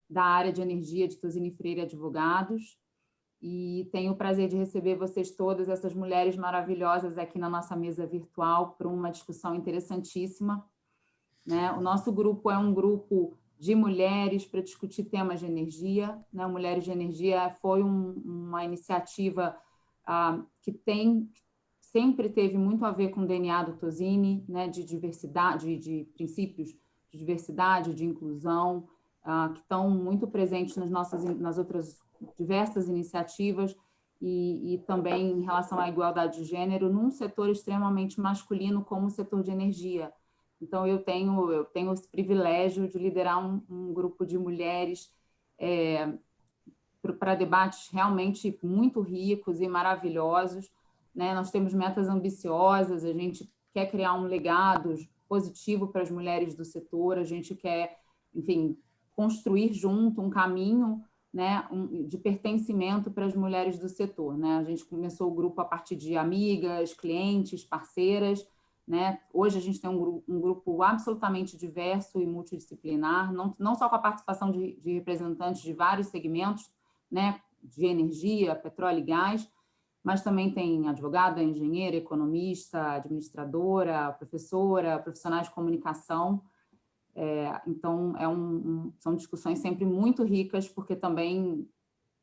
da área de energia de Tozini Freire Advogados, e tenho o prazer de receber vocês todas, essas mulheres maravilhosas aqui na nossa mesa virtual para uma discussão interessantíssima, né? O nosso grupo é um grupo de mulheres para discutir temas de energia, né? Mulheres de Energia foi uma iniciativa que sempre teve muito a ver com o DNA do Tozini, né? De diversidade, de princípios de diversidade, de inclusão, que estão muito presentes nas outras diversas iniciativas e também em relação à igualdade de gênero num setor extremamente masculino como o setor de energia. Então, eu tenho esse privilégio de liderar um grupo de mulheres para debates realmente muito ricos e maravilhosos, né? Nós temos metas ambiciosas, a gente quer criar um legado positivo para as mulheres do setor, a gente quer, enfim, construir junto um caminho, né, de pertencimento para as mulheres do setor, né? A gente começou o grupo a partir de amigas, clientes, parceiras, né? Hoje a gente tem um grupo absolutamente diverso e multidisciplinar, não só com a participação de representantes de vários segmentos, né, de energia, petróleo e gás, mas também tem advogada, engenheira, economista, administradora, professora, profissionais de comunicação. Então, são discussões sempre muito ricas, porque também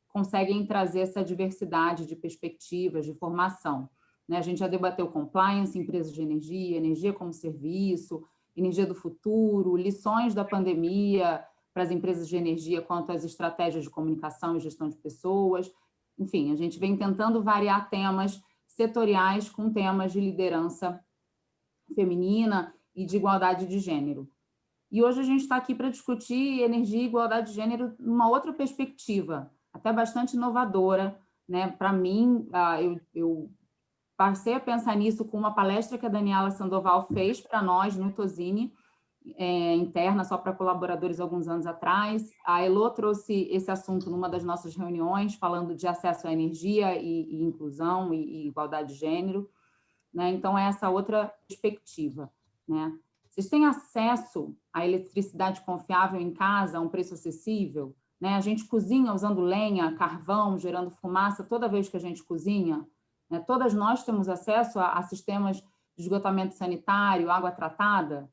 conseguem trazer essa diversidade de perspectivas, de formação, né? A gente já debateu compliance, empresas de energia, energia como serviço, energia do futuro, lições da pandemia para as empresas de energia quanto às estratégias de comunicação e gestão de pessoas. Enfim, a gente vem tentando variar temas setoriais com temas de liderança feminina e de igualdade de gênero. E hoje a gente está aqui para discutir energia e igualdade de gênero numa outra perspectiva, até bastante inovadora, né? Para mim, eu passei a pensar nisso com uma palestra que a Daniela Sandoval fez para nós no Tozini, interna, só para colaboradores alguns anos atrás. A Elô trouxe esse assunto numa das nossas reuniões, falando de acesso à energia e inclusão e igualdade de gênero, né? Então, é essa outra perspectiva, né? Vocês têm acesso à eletricidade confiável em casa, a um preço acessível, né? A gente cozinha usando lenha, carvão, gerando fumaça toda vez que a gente cozinha, né? Todas nós temos acesso a sistemas de esgotamento sanitário, água tratada,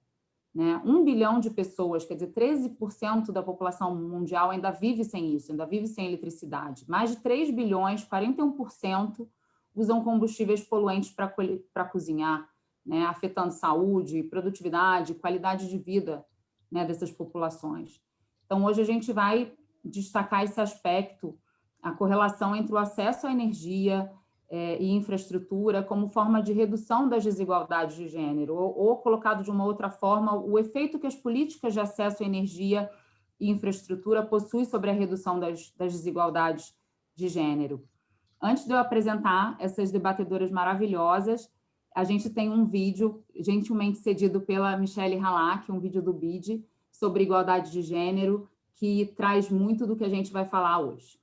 né? 1 bilhão de pessoas, quer dizer, 13% da população mundial ainda vive sem isso, ainda vive sem eletricidade. Mais de 3 bilhões, 41%, usam combustíveis poluentes para cozinhar, né? Afetando saúde, produtividade, qualidade de vida, né, dessas populações. Então, hoje a gente vai destacar esse aspecto, a correlação entre o acesso à energia e infraestrutura como forma de redução das desigualdades de gênero, ou colocado de uma outra forma, o efeito que as políticas de acesso à energia e infraestrutura possuem sobre a redução das desigualdades de gênero. Antes de eu apresentar essas debatedoras maravilhosas, a gente tem um vídeo gentilmente cedido pela Michelle Halak, um vídeo do BID, sobre igualdade de gênero, que traz muito do que a gente vai falar hoje.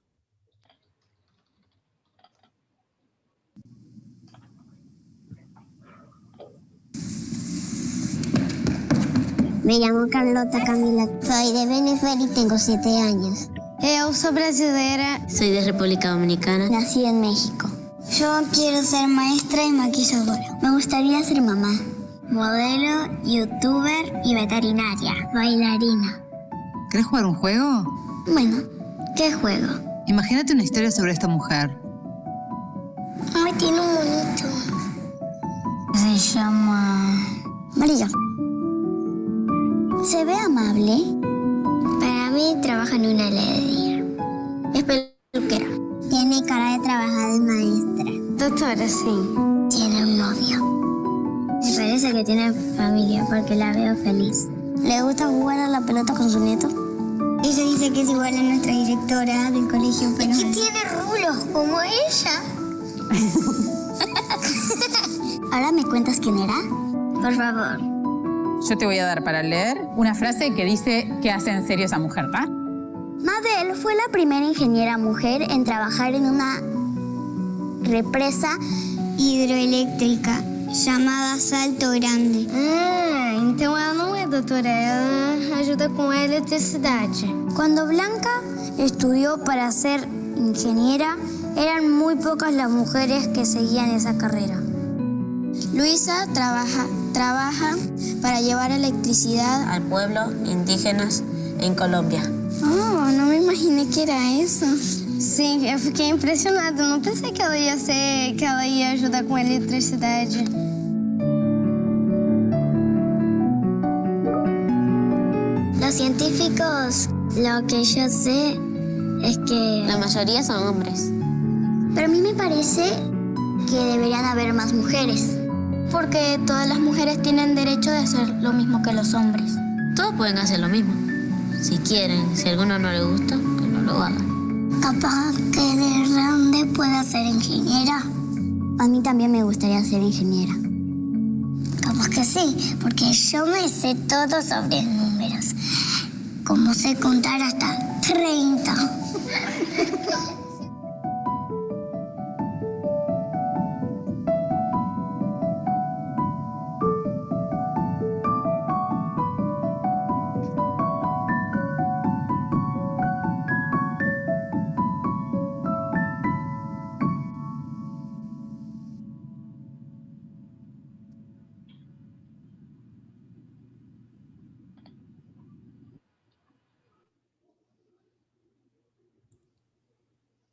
Me llamo Carlota Camila, soy de Venezuela y tengo 7 años. Eu sou brasileira. Soy de República Dominicana. Nací en México. Yo quiero ser maestra y maquilladora. Me gustaría ser mamá, modelo, youtuber y veterinaria, bailarina. ¿Querés jugar un juego? Bueno, ¿qué juego? Imagínate una historia sobre esta mujer. Ay, tiene un monito. Se llama María. ¿Se ve amable? Para mí trabaja en una heladería. Es peluquera. Tiene cara de trabajar de maestra. Doutora, sí. Tiene un novio. Me parece que tiene familia porque la veo feliz. ¿Le gusta jugar a la pelota con su nieto? Ella dice que es igual a nuestra directora del colegio, pero... ¡Y que tiene rulos como ella! ¿Ahora me cuentas quién era? Por favor. Yo te voy a dar para leer una frase que dice qué hace en serio esa mujer, ¿tá? Mabel fue la primera ingeniera mujer en trabajar en una represa hidroeléctrica chamada Salto Grande. Então ela não é doutora, ela ajuda com a eletricidade. Cuando Blanca estudió para ser ingeniera, eran muy pocas las mujeres que seguían esa carrera. Luisa trabaja para llevar electricidad. Al pueblo indígenas en Colombia. Oh, não me imaginei que era isso. Sim, eu fiquei impressionada. Eu não pensei que ela ia ajudar com eletricidade. Los científicos, lo que yo sé es que... La mayoría son hombres. Pero a mí me parece que deberían haber más mujeres. Porque todas las mujeres tienen derecho de hacer lo mismo que los hombres. Todos pueden hacer lo mismo. Si quieren, si a alguno no le gusta, que no lo hagan. Capaz que de grande pueda ser ingeniera. A mí también me gustaría ser ingeniera. Capaz que sí, porque yo me sé todo sobre números. Como sé contar hasta 30.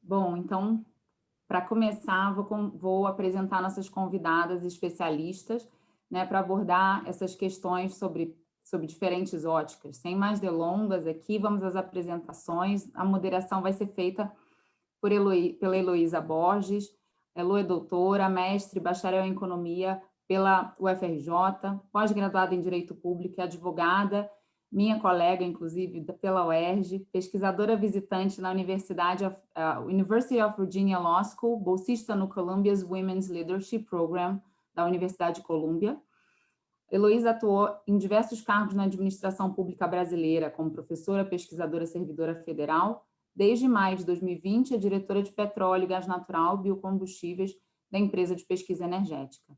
Bom, então, para começar, vou apresentar nossas convidadas especialistas, né, para abordar essas questões sobre diferentes óticas. Sem mais delongas, aqui vamos às apresentações. A moderação vai ser feita pela Heloísa Borges. Elo é doutora, mestre, bacharel em economia pela UFRJ, pós-graduada em Direito Público e advogada, minha colega, inclusive, pela UERJ, pesquisadora visitante na University of Virginia Law School, bolsista no Columbia's Women's Leadership Program da Universidade de Colômbia. Heloísa atuou em diversos cargos na administração pública brasileira, como professora, pesquisadora, servidora federal. Desde maio de 2020, é diretora de petróleo e gás natural e biocombustíveis da empresa de pesquisa energética.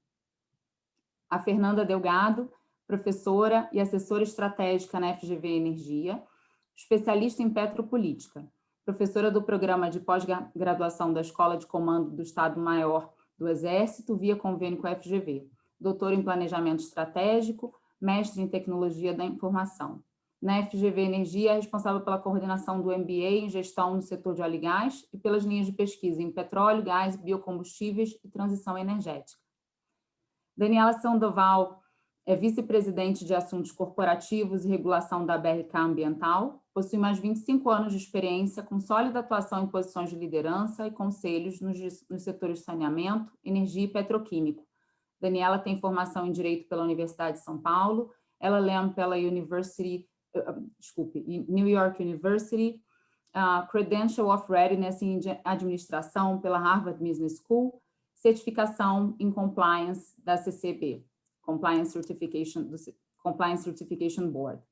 A Fernanda Delgado, professora e assessora estratégica na FGV Energia, especialista em petropolítica, professora do programa de pós-graduação da Escola de Comando do Estado-Maior do Exército, via convênio com a FGV, doutora em planejamento estratégico, mestre em tecnologia da informação. Na FGV Energia, é responsável pela coordenação do MBA em gestão no setor de óleo e gás e pelas linhas de pesquisa em petróleo, gás, biocombustíveis e transição energética. Daniela Sandoval é vice-presidente de assuntos corporativos e regulação da BRK Ambiental, possui mais 25 anos de experiência com sólida atuação em posições de liderança e conselhos nos setores de saneamento, energia e petroquímico. Daniela tem formação em Direito pela Universidade de São Paulo, LLM pela New York University, Credential of Readiness em Administração pela Harvard Business School, certificação em Compliance da CCB, Compliance Certification Board.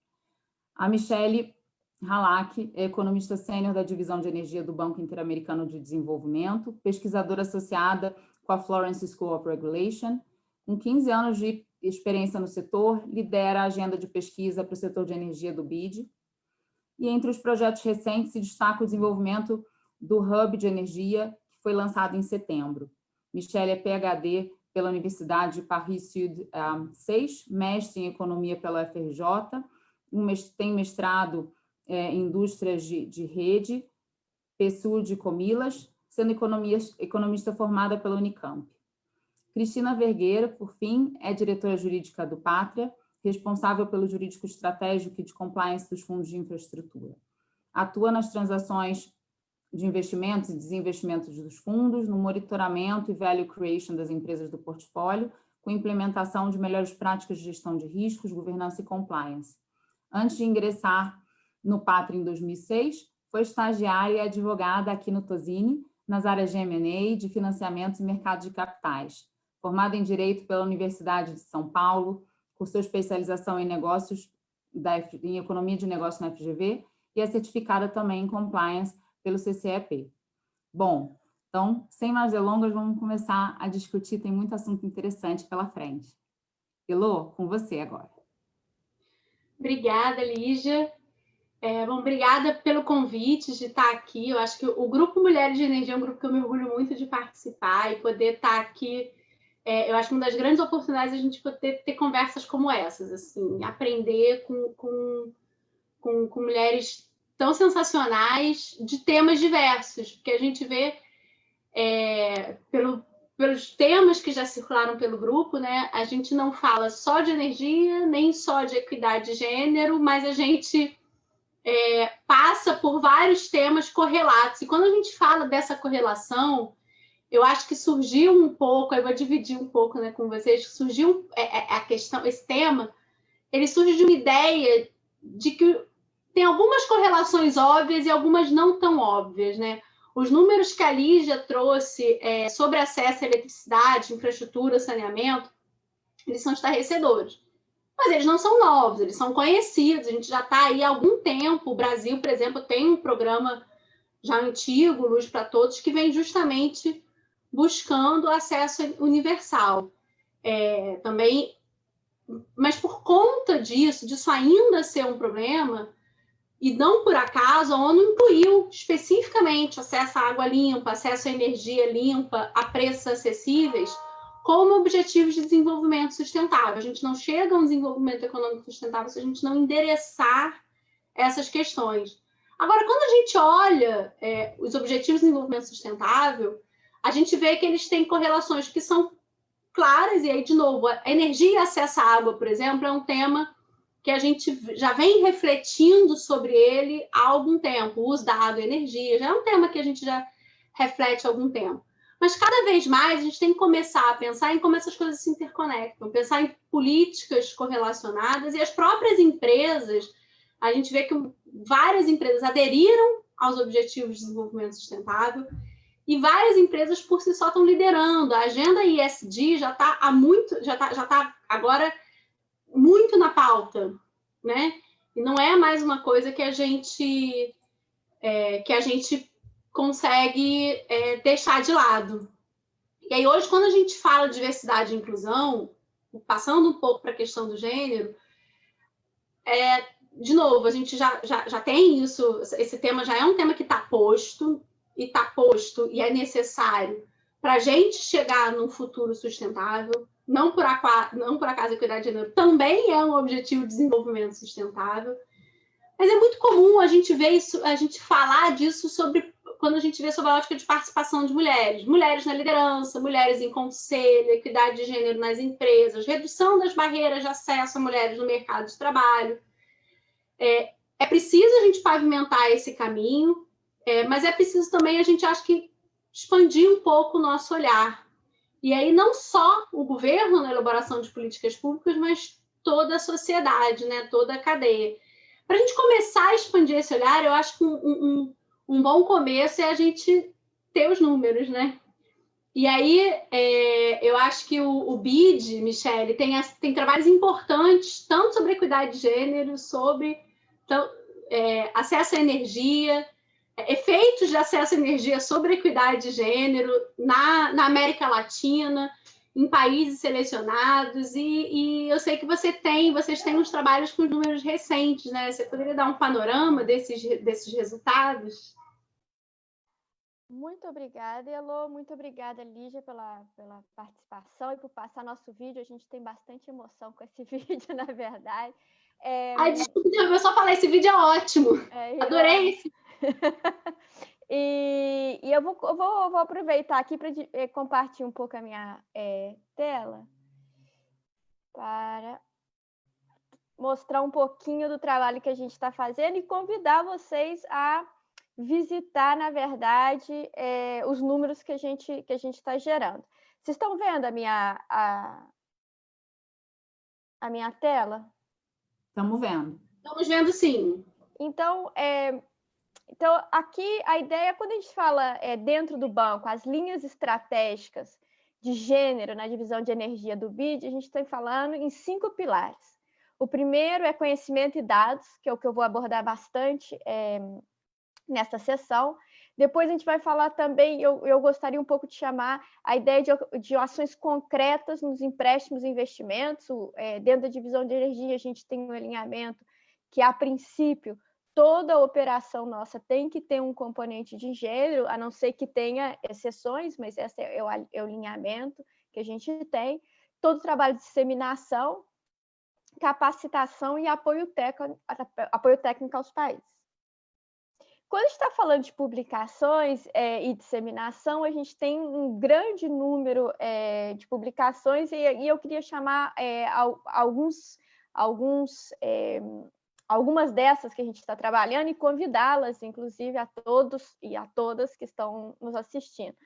A Michele Halak é economista sênior da Divisão de Energia do Banco Interamericano de Desenvolvimento, pesquisadora associada com a Florence School of Regulation. Com 15 anos de experiência no setor, lidera a agenda de pesquisa para o setor de energia do BID. E entre os projetos recentes se destaca o desenvolvimento do Hub de Energia, que foi lançado em setembro. Michele é PhD pela Universidade de Paris-Sud 6, mestre em Economia pela UFRJ, tem mestrado em Indústrias de Rede, PSUR de Comilas, sendo economista formada pela Unicamp. Cristina Vergueira, por fim, é diretora jurídica do Pátria, responsável pelo jurídico estratégico e de compliance dos fundos de infraestrutura. Atua nas transações de investimentos e desinvestimentos dos fundos, no monitoramento e value creation das empresas do portfólio, com implementação de melhores práticas de gestão de riscos, governança e compliance. Antes de ingressar no Pátria em 2006, foi estagiária e advogada aqui no Tosini, nas áreas de M&A, de financiamentos e mercado de capitais. Formada em Direito pela Universidade de São Paulo, cursou especialização em negócios, em Economia de Negócios na FGV e é certificada também em Compliance pelo CCEP. Bom, então, sem mais delongas, vamos começar a discutir, tem muito assunto interessante pela frente. Elô, com você agora. Obrigada, Lígia. Bom, obrigada pelo convite de estar aqui. Eu acho que o Grupo Mulheres de Energia é um grupo que eu me orgulho muito de participar e poder estar aqui. Eu acho que uma das grandes oportunidades é a gente poder ter conversas como essas, assim, aprender com mulheres tão sensacionais de temas diversos, porque a gente vê pelos temas que já circularam pelo grupo, né? A gente não fala só de energia, nem só de equidade de gênero, mas a gente passa por vários temas correlatos. E quando a gente fala dessa correlação, eu acho que surgiu um pouco, eu vou dividir um pouco, né, com vocês, surgiu a questão, esse tema, ele surge de uma ideia de que tem algumas correlações óbvias e algumas não tão óbvias, né? Os números que a Lígia trouxe sobre acesso à eletricidade, infraestrutura, saneamento, eles são estarrecedores. Mas eles não são novos, eles são conhecidos, a gente já está aí há algum tempo. O Brasil, por exemplo, tem um programa já antigo, Luz para Todos, que vem justamente buscando acesso universal. Também, mas por conta disso ainda ser um problema, e não por acaso, a ONU incluiu especificamente acesso à água limpa, acesso à energia limpa, a preços acessíveis, como objetivos de desenvolvimento sustentável. A gente não chega a um desenvolvimento econômico sustentável se a gente não endereçar essas questões. Agora, quando a gente olha os objetivos de desenvolvimento sustentável, a gente vê que eles têm correlações que são claras, e aí, de novo, a energia e acesso à água, por exemplo, é um tema que a gente já vem refletindo sobre ele há algum tempo. O uso da água e energia já é um tema que a gente já reflete há algum tempo. Mas cada vez mais a gente tem que começar a pensar em como essas coisas se interconectam, pensar em políticas correlacionadas, e as próprias empresas, a gente vê que várias empresas aderiram aos Objetivos de Desenvolvimento Sustentável, e várias empresas por si só estão liderando. A agenda ESG já está agora muito na pauta, né? E não é mais uma coisa que a gente consegue deixar de lado. E aí, hoje, quando a gente fala de diversidade e inclusão, passando um pouco para a questão do gênero, de novo, a gente já tem isso, esse tema já é um tema que está posto, e é necessário para a gente chegar num futuro sustentável. Não por acaso a equidade de gênero também é um objetivo de desenvolvimento sustentável. Mas é muito comum a gente ver isso, a gente falar disso quando a gente vê sobre a ótica de participação de mulheres. Mulheres na liderança, mulheres em conselho, equidade de gênero nas empresas, redução das barreiras de acesso a mulheres no mercado de trabalho. É preciso a gente pavimentar esse caminho, mas é preciso também, a gente acha que, expandir um pouco o nosso olhar. E aí não só o governo na elaboração de políticas públicas, mas toda a sociedade, né? Toda a cadeia. Para a gente começar a expandir esse olhar, eu acho que um bom começo é a gente ter os números, né? E aí, eu acho que o BID, Michele, tem trabalhos importantes, tanto sobre equidade de gênero, sobre acesso à energia, efeitos de acesso à energia sobre equidade de gênero na América Latina, em países selecionados, e eu sei que vocês têm uns trabalhos com números recentes, né? Você poderia dar um panorama desses resultados? Muito obrigada, Elô. Muito obrigada, Lígia, pela participação e por passar nosso vídeo. A gente tem bastante emoção com esse vídeo, na verdade. Desculpa, eu só falei, esse vídeo é ótimo. Adorei esse. E eu vou aproveitar aqui para compartilhar um pouco a minha tela para mostrar um pouquinho do trabalho que a gente está fazendo e convidar vocês a visitar, na verdade, os números que a gente está gerando. Vocês estão vendo a minha tela? Estamos vendo. Estamos vendo, sim. Então, aqui a ideia, quando a gente fala dentro do banco, as linhas estratégicas de gênero na divisão de energia do BID, a gente está falando em 5 pilares. O primeiro é conhecimento e dados, que é o que eu vou abordar bastante nesta sessão. Depois a gente vai falar também, eu gostaria um pouco de chamar a ideia de ações concretas nos empréstimos e investimentos. Dentro da divisão de energia, a gente tem um alinhamento que, a princípio, toda operação nossa tem que ter um componente de gênero, a não ser que tenha exceções, mas esse é o alinhamento que a gente tem. Todo trabalho de disseminação, capacitação e apoio técnico aos países. Quando a gente está falando de publicações e disseminação, a gente tem um grande número de publicações e eu queria chamar algumas dessas que a gente está trabalhando e convidá-las, inclusive, a todos e a todas que estão nos assistindo.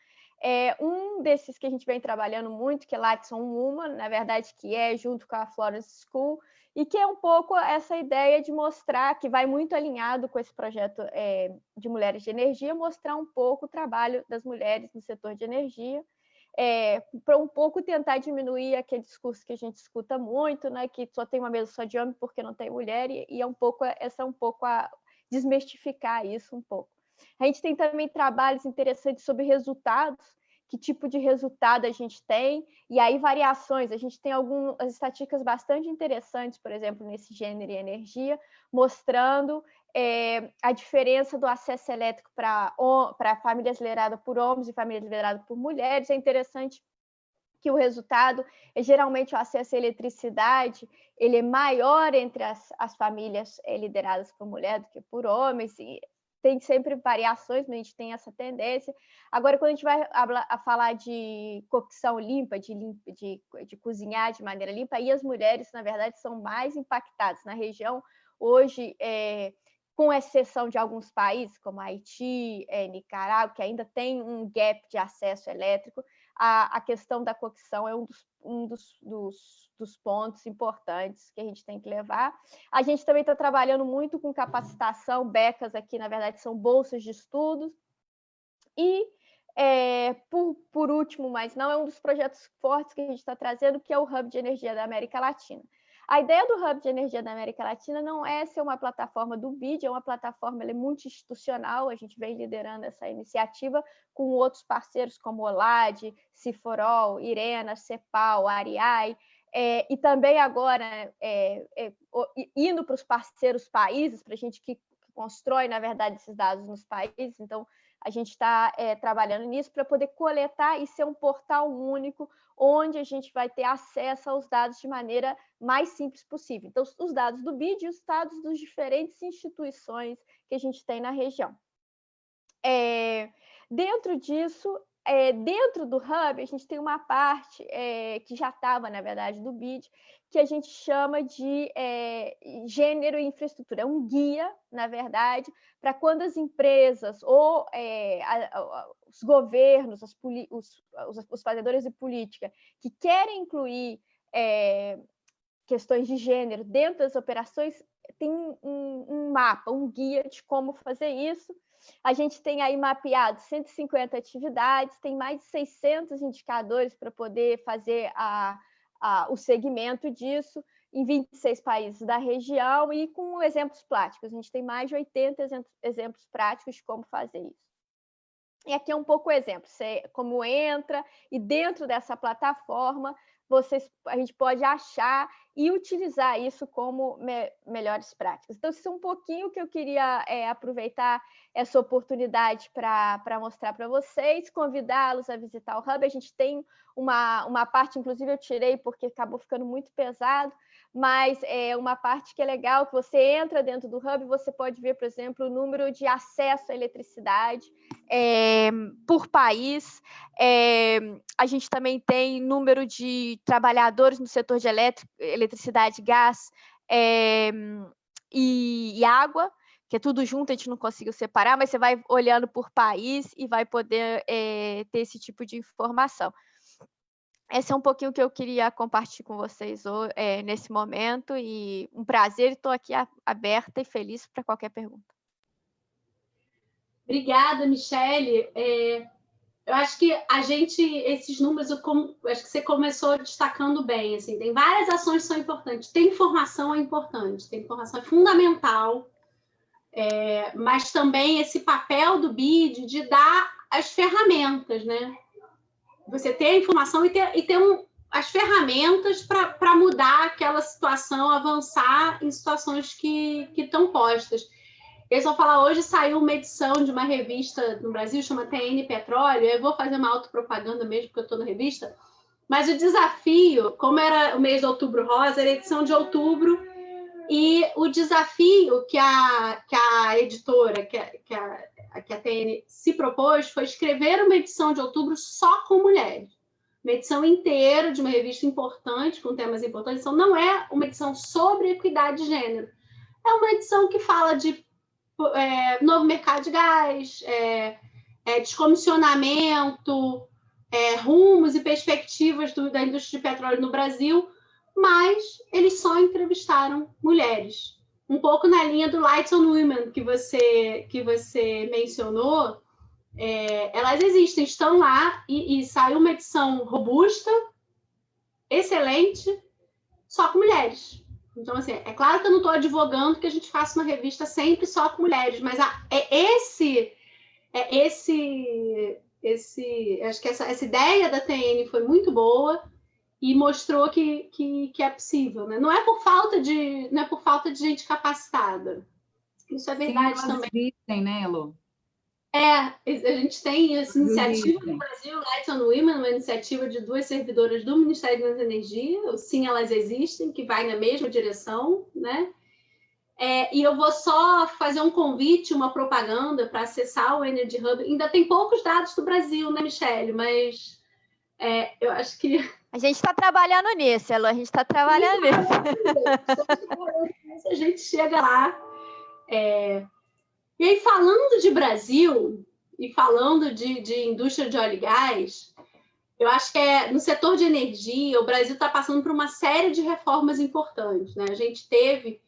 Um desses que a gente vem trabalhando muito, que é Lights on Woman, na verdade, que é junto com a Florence School, e que é um pouco essa ideia de mostrar, que vai muito alinhado com esse projeto de Mulheres de Energia, mostrar um pouco o trabalho das mulheres no setor de energia, para um pouco tentar diminuir aquele discurso que a gente escuta muito, né, que só tem uma mesa só de homem porque não tem mulher, e essa é um pouco a desmistificar isso um pouco. A gente tem também trabalhos interessantes sobre resultados, que tipo de resultado a gente tem, e aí variações. A gente tem algumas estatísticas bastante interessantes, por exemplo, nesse gênero e energia, mostrando a diferença do acesso elétrico para famílias lideradas por homens e famílias lideradas por mulheres. É interessante que o resultado geralmente o acesso à eletricidade ele é maior entre as famílias lideradas por mulheres do que por homens, e tem sempre variações, mas a gente tem essa tendência. Agora, quando a gente vai falar de cocção limpa, de cozinhar de maneira limpa, aí as mulheres, na verdade, são mais impactadas na região. Hoje, com exceção de alguns países, como Haiti, Nicarágua, que ainda tem um gap de acesso elétrico, a questão da cocção é um dos pontos importantes que a gente tem que levar. A gente também está trabalhando muito com capacitação, becas aqui, na verdade, são bolsas de estudos. E, por último, mas não, é um dos projetos fortes que a gente está trazendo, que é o Hub de Energia da América Latina. A ideia do Hub de Energia da América Latina não é ser uma plataforma do BID, é uma plataforma multi-institucional, a gente vem liderando essa iniciativa com outros parceiros como OLAD, Ciforol, IRENA, CEPAL, ARIAI, e também agora indo para os parceiros países, para a gente que constrói, na verdade, esses dados nos países. Então, a gente está trabalhando nisso para poder coletar e ser um portal único onde a gente vai ter acesso aos dados de maneira mais simples possível. Então, os dados do BID e os dados das diferentes instituições que a gente tem na região. Dentro disso, dentro do Hub, a gente tem uma parte que já estava, na verdade, do BID, que a gente chama de gênero e infraestrutura. É um guia, na verdade, para quando as empresas ou os governos, os fazedores de política que querem incluir questões de gênero dentro das operações, tem um mapa, um guia de como fazer isso. A gente tem aí mapeado 150 atividades, tem mais de 600 indicadores para poder fazer o segmento disso em 26 países da região e com exemplos práticos. A gente tem mais de 80 exemplos práticos de como fazer isso. E aqui é um pouco o exemplo, como entra, e dentro dessa plataforma a gente pode achar e utilizar isso como melhores práticas. Então, isso é um pouquinho que eu queria aproveitar essa oportunidade para mostrar para vocês, convidá-los a visitar o Hub. A gente tem uma parte, inclusive eu tirei porque acabou ficando muito pesado, mas é uma parte que é legal, que você entra dentro do Hub e você pode ver, por exemplo, o número de acesso à eletricidade por país. A gente também tem número de trabalhadores no setor de eletricidade, gás e água, que é tudo junto, a gente não conseguiu separar, mas você vai olhando por país e vai poder ter esse tipo de informação. Esse é um pouquinho que eu queria compartilhar com vocês nesse momento, e um prazer, estou aqui aberta e feliz para qualquer pergunta. Obrigada, Michele. Eu acho que esses números, acho que você começou destacando bem, assim, tem várias ações que são importantes, tem informação é importante, tem informação é fundamental, mas também esse papel do BID de dar as ferramentas, né? Você ter a informação e ter as ferramentas para mudar aquela situação, avançar em situações que estão postas. Eles vão falar, hoje saiu uma edição de uma revista no Brasil, chama TN Petróleo, eu vou fazer uma autopropaganda mesmo, porque eu estou na revista, mas o desafio, como era o mês de Outubro Rosa, era a edição de outubro, e o desafio que a editora, que a TN se propôs, foi escrever uma edição de outubro só com mulheres. Uma edição inteira de uma revista importante, com temas importantes. Então, não é uma edição sobre equidade de gênero. É uma edição que fala de novo mercado de gás, descomissionamento, rumos e perspectivas da indústria de petróleo no Brasil, mas eles só entrevistaram mulheres. Um pouco na linha do Lights on Women que você mencionou, elas existem, estão lá, e saiu uma edição robusta, excelente, só com mulheres. Então, assim, é claro que eu não estou advogando que a gente faça uma revista sempre só com mulheres, mas acho que essa ideia da TN foi muito boa e mostrou que é possível, né? Não é por falta de gente capacitada. Isso é verdade. Sim, também. Existem, né, Elô? A gente tem essa iniciativa no Brasil, Lights on Women, uma iniciativa de 2 servidoras do Ministério da Energia, o Sim, Elas Existem, que vai na mesma direção, né? E eu vou só fazer um convite, uma propaganda para acessar o Energy Hub. Ainda tem poucos dados do Brasil, né, Michele? Mas eu acho que... A gente está trabalhando nisso, Elô, a gente está trabalhando nisso. A gente chega lá. E aí, falando de Brasil e falando de indústria de óleo e gás, eu acho que no setor de energia, o Brasil está passando por uma série de reformas importantes, né? A gente teve,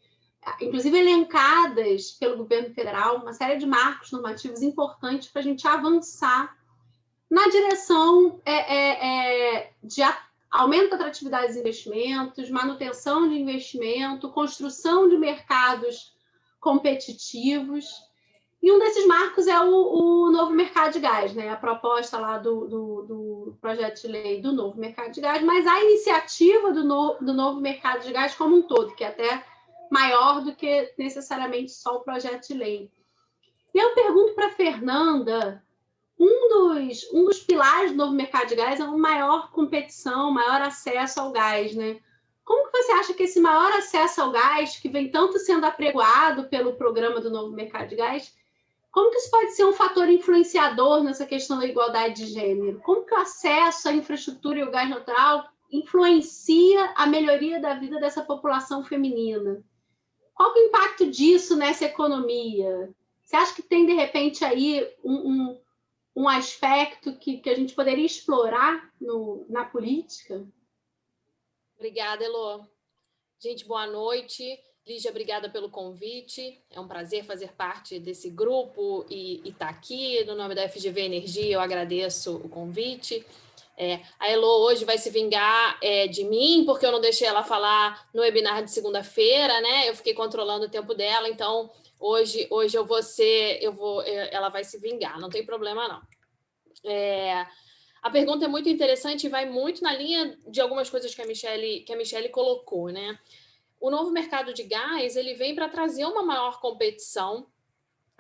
inclusive, elencadas pelo governo federal, uma série de marcos normativos importantes para a gente avançar na direção de aumento da atratividade dos investimentos, manutenção de investimento, construção de mercados competitivos. E um desses marcos é o novo mercado de gás, né? A proposta lá do projeto de lei do novo mercado de gás, mas a iniciativa do novo mercado de gás como um todo, que é até maior do que necessariamente só o projeto de lei. E eu pergunto para a Fernanda, um dos pilares do novo mercado de gás é uma maior competição, maior acesso ao gás, né? Como que você acha que esse maior acesso ao gás, que vem tanto sendo apregoado pelo programa do novo mercado de gás, como que isso pode ser um fator influenciador nessa questão da igualdade de gênero? Como que o acesso à infraestrutura e ao gás natural influencia a melhoria da vida dessa população feminina? Qual que é o impacto disso nessa economia? Você acha que tem, de repente, aí um aspecto que a gente poderia explorar na política? Obrigada, Elô. Gente, boa noite. Lígia, obrigada pelo convite. É um prazer fazer parte desse grupo e estar aqui. No nome da FGV Energia, eu agradeço o convite. A Elô hoje vai se vingar de mim, porque eu não deixei ela falar no webinar de segunda-feira, né? Eu fiquei controlando o tempo dela, então hoje ela vai se vingar, não tem problema não. A pergunta é muito interessante e vai muito na linha de algumas coisas que a Michele colocou, né? O novo mercado de gás, ele vem para trazer uma maior competição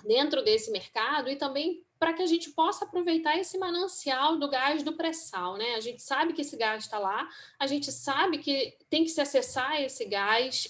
dentro desse mercado e também para que a gente possa aproveitar esse manancial do gás do pré-sal, né? A gente sabe que esse gás está lá, a gente sabe que tem que se acessar esse gás,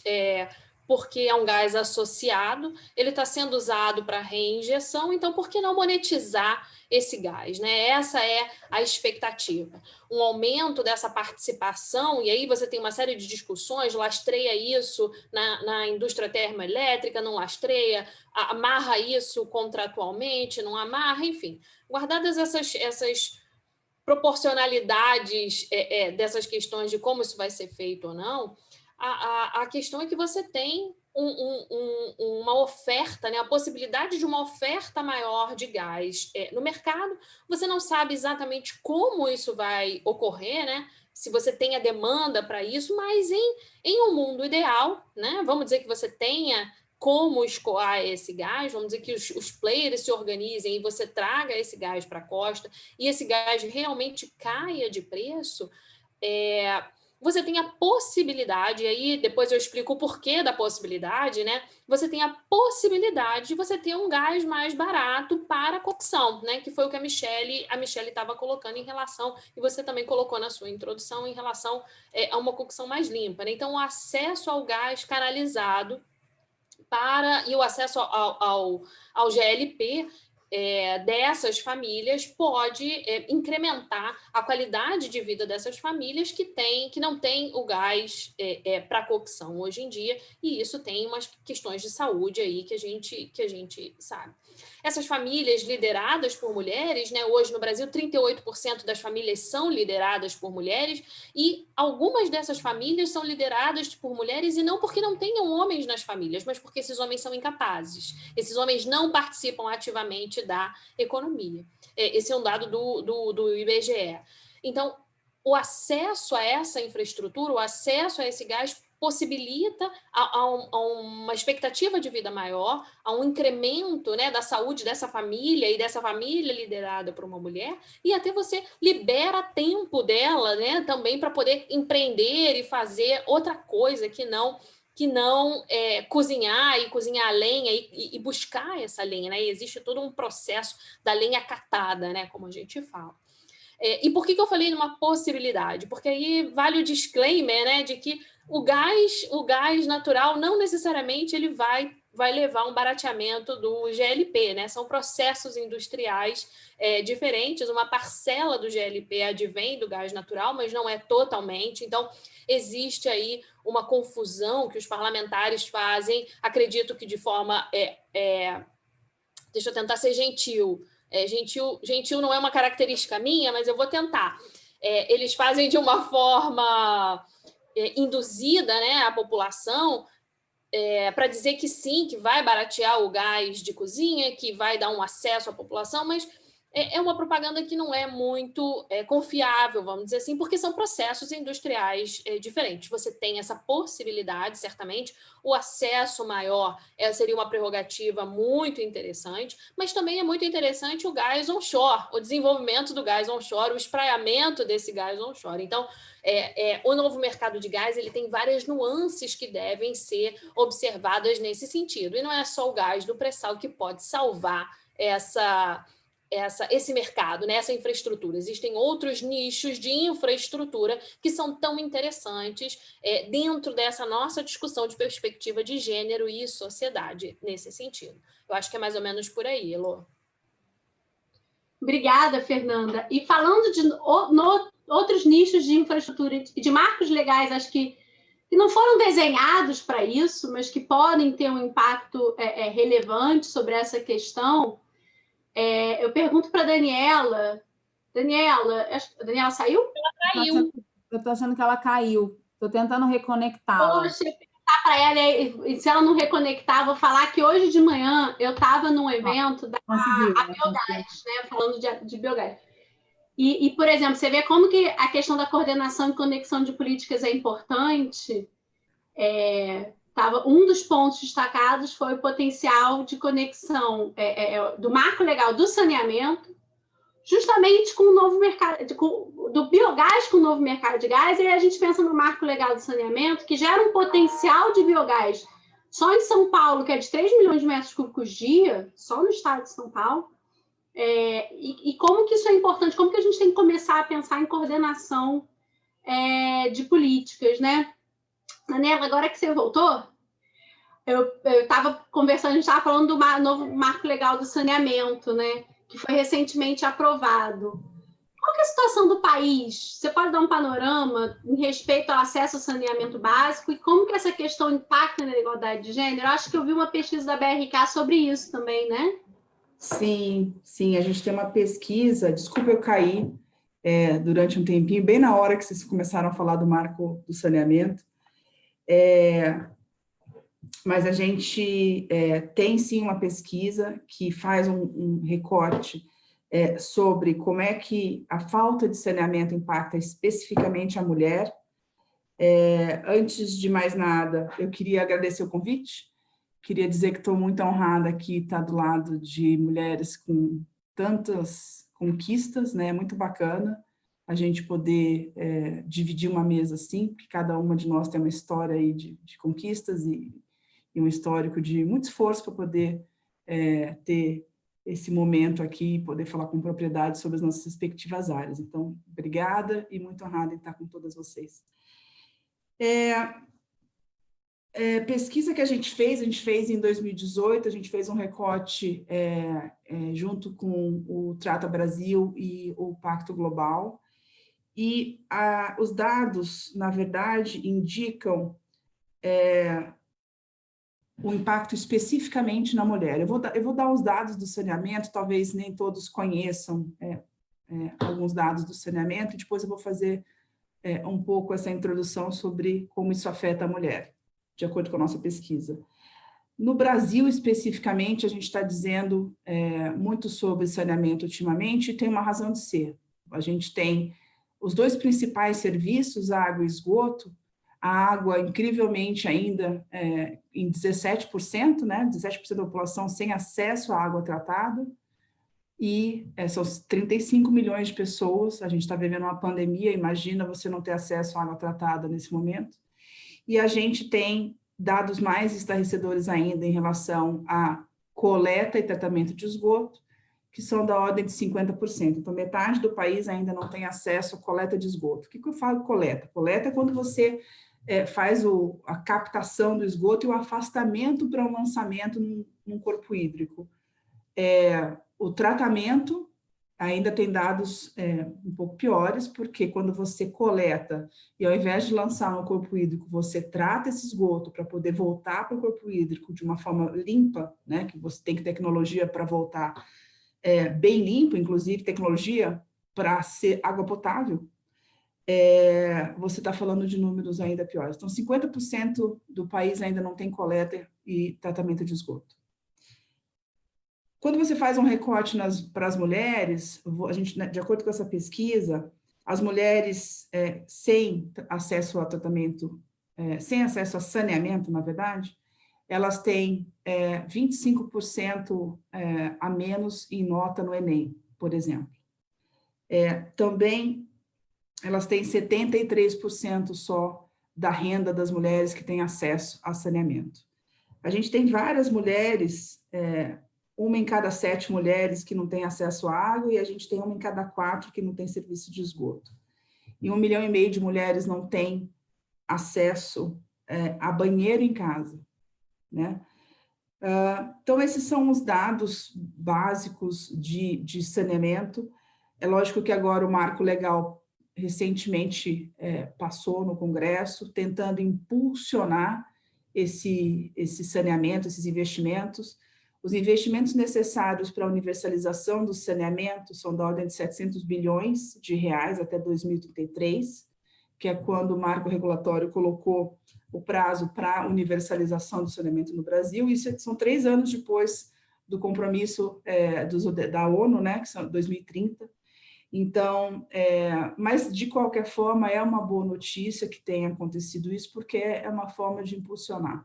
porque é um gás associado, ele está sendo usado para reinjeção, então por que não monetizar esse gás, né? Essa é a expectativa. Um aumento dessa participação, e aí você tem uma série de discussões, lastreia isso na indústria termoelétrica, não lastreia, amarra isso contratualmente, não amarra, enfim. Guardadas essas proporcionalidades dessas questões de como isso vai ser feito ou não, a questão é que você tem uma oferta, né? A possibilidade de uma oferta maior de gás no mercado. Você não sabe exatamente como isso vai ocorrer, né? Se você tem a demanda para isso, mas em um mundo ideal, né? Vamos dizer que você tenha como escoar esse gás, vamos dizer que os players se organizem e você traga esse gás para a costa e esse gás realmente caia de preço, você tem a possibilidade, e aí depois eu explico o porquê da possibilidade, né? Você tem a possibilidade de você ter um gás mais barato para a cocção, né? Que foi o que a Michele estava colocando em relação, e você também colocou na sua introdução, em relação a uma cocção mais limpa, né? Então, o acesso ao gás canalizado e o acesso ao GLP dessas famílias pode incrementar a qualidade de vida dessas famílias que não têm o gás para cocção hoje em dia, e isso tem umas questões de saúde aí que a gente sabe. Essas famílias lideradas por mulheres, né, hoje no Brasil 38% das famílias são lideradas por mulheres, e algumas dessas famílias são lideradas por mulheres, e não porque não tenham homens nas famílias, mas porque esses homens são incapazes. Esses homens não participam ativamente da economia. Esse é um dado do IBGE. Então, o acesso a essa infraestrutura, o acesso a esse gás possibilita a uma expectativa de vida maior, a um incremento, né, da saúde dessa família e dessa família liderada por uma mulher, e até você libera tempo dela, né, também para poder empreender e fazer outra coisa que não cozinhar a lenha e buscar essa lenha, né? E existe todo um processo da lenha catada, né, como a gente fala. E por que eu falei numa possibilidade? Porque aí vale o disclaimer, né, de que o gás natural não necessariamente ele vai levar a um barateamento do GLP, né? São processos industriais diferentes. Uma parcela do GLP advém do gás natural, mas não é totalmente. Então, existe aí uma confusão que os parlamentares fazem, acredito que de forma... deixa eu tentar ser gentil. Gentil não é uma característica minha, mas eu vou tentar. Eles fazem de uma forma induzida, né, a população para dizer que sim, que vai baratear o gás de cozinha, que vai dar um acesso à população, mas é uma propaganda que não é muito confiável, vamos dizer assim, porque são processos industriais diferentes. Você tem essa possibilidade, certamente, o acesso maior seria uma prerrogativa muito interessante, mas também é muito interessante o gás onshore, o desenvolvimento do gás onshore, o espraiamento desse gás onshore. Então, o novo mercado de gás ele tem várias nuances que devem ser observadas nesse sentido. E não é só o gás do pré-sal que pode salvar esse mercado, né, essa infraestrutura. Existem outros nichos de infraestrutura que são tão interessantes dentro dessa nossa discussão de perspectiva de gênero e sociedade, nesse sentido. Eu acho que é mais ou menos por aí, Elô. Obrigada, Fernanda. E falando de outros nichos de infraestrutura e de marcos legais, acho que não foram desenhados para isso, mas que podem ter um impacto relevante sobre essa questão. Eu pergunto para a Daniela. A Daniela saiu? Ela caiu. Eu estou achando que ela caiu. Estou tentando reconectá-la. Poxa, eu perguntar para ela, e se ela não reconectar, vou falar que hoje de manhã eu estava num evento da Biogás, né, falando de biogás. E, por exemplo, você vê como que a questão da coordenação e conexão de políticas é importante. Um dos pontos destacados foi o potencial de conexão do marco legal do saneamento, justamente com o novo mercado, do biogás com o novo mercado de gás, e aí a gente pensa no marco legal do saneamento, que gera um potencial de biogás só em São Paulo, que é de 3 milhões de metros cúbicos dia, só no estado de São Paulo, e como que isso é importante, como que a gente tem que começar a pensar em coordenação de políticas, né? Daniela, agora que você voltou, eu estava conversando, a gente estava falando do novo marco legal do saneamento, né, que foi recentemente aprovado. Qual que é a situação do país? Você pode dar um panorama em respeito ao acesso ao saneamento básico e como que essa questão impacta na igualdade de gênero? Eu acho que eu vi uma pesquisa da BRK sobre isso também, né? Sim, a gente tem uma pesquisa, desculpa eu cair durante um tempinho, bem na hora que vocês começaram a falar do marco do saneamento, mas a gente tem sim uma pesquisa que faz um recorte sobre como é que a falta de saneamento impacta especificamente a mulher. Antes de mais nada, eu queria agradecer o convite, queria dizer que estou muito honrada aqui estar do lado de mulheres com tantas conquistas, né? Muito bacana a gente poder dividir uma mesa assim, porque cada uma de nós tem uma história aí de conquistas e um histórico de muito esforço para poder ter esse momento aqui, poder falar com propriedade sobre as nossas respectivas áreas. Então, obrigada e muito honrada em estar com todas vocês. Pesquisa que a gente fez em 2018, a gente fez um recorte junto com o Trata Brasil e o Pacto Global, e os dados, na verdade, indicam o impacto especificamente na mulher. Eu vou dar os dados do saneamento, talvez nem todos conheçam alguns dados do saneamento, e depois eu vou fazer um pouco essa introdução sobre como isso afeta a mulher, de acordo com a nossa pesquisa. No Brasil, especificamente, a gente está dizendo muito sobre saneamento ultimamente, e tem uma razão de ser. A gente tem os dois principais serviços, água e esgoto, a água, incrivelmente, ainda em 17%, né? 17% da população sem acesso à água tratada, e são 35 milhões de pessoas, a gente está vivendo uma pandemia, imagina você não ter acesso à água tratada nesse momento, e a gente tem dados mais estarrecedores ainda em relação à coleta e tratamento de esgoto, que são da ordem de 50%. Então, metade do país ainda não tem acesso à coleta de esgoto. O que eu falo coleta? Coleta é quando você faz a captação do esgoto e o afastamento para o lançamento num corpo hídrico. O tratamento ainda tem dados um pouco piores, porque quando você coleta e ao invés de lançar no corpo hídrico, você trata esse esgoto para poder voltar para o corpo hídrico de uma forma limpa, né, que você tem tecnologia para voltar bem limpo, inclusive tecnologia para ser água potável, você está falando de números ainda piores. Então, 50% do país ainda não tem coleta e tratamento de esgoto. Quando você faz um recorte para as mulheres, a gente, de acordo com essa pesquisa, as mulheres sem acesso a tratamento, sem acesso a saneamento, na verdade, elas têm 25% a menos em nota no Enem, por exemplo. Também elas têm 73% só da renda das mulheres que têm acesso a saneamento. A gente tem várias mulheres, uma em cada 7 mulheres que não tem acesso à água, e a gente tem uma em cada 4 que não tem serviço de esgoto. E 1,5 milhão de mulheres não têm acesso a banheiro em casa, né? Então, esses são os dados básicos de saneamento. É lógico que agora o marco legal recentemente passou no Congresso, tentando impulsionar esse saneamento, esses investimentos. Os investimentos necessários para a universalização do saneamento são da ordem de 700 bilhões de reais até 2033, que é quando o marco regulatório colocou o prazo para a universalização do saneamento no Brasil. Isso são 3 anos depois do compromisso da ONU, né, que são 2030. Então, mas de qualquer forma é uma boa notícia que tenha acontecido isso, porque é uma forma de impulsionar.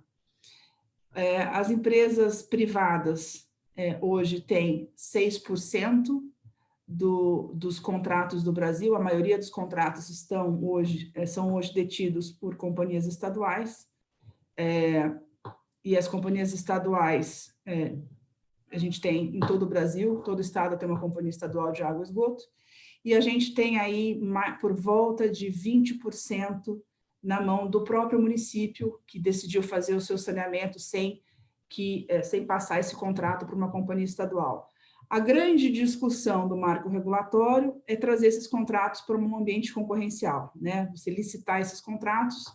As empresas privadas hoje têm 6% dos contratos do Brasil, a maioria dos contratos são hoje detidos por companhias estaduais, e as companhias estaduais a gente tem em todo o Brasil, todo estado tem uma companhia estadual de água e esgoto, e a gente tem aí por volta de 20% na mão do próprio município, que decidiu fazer o seu saneamento sem passar esse contrato para uma companhia estadual. A grande discussão do marco regulatório é trazer esses contratos para um ambiente concorrencial, né? Você licitar esses contratos.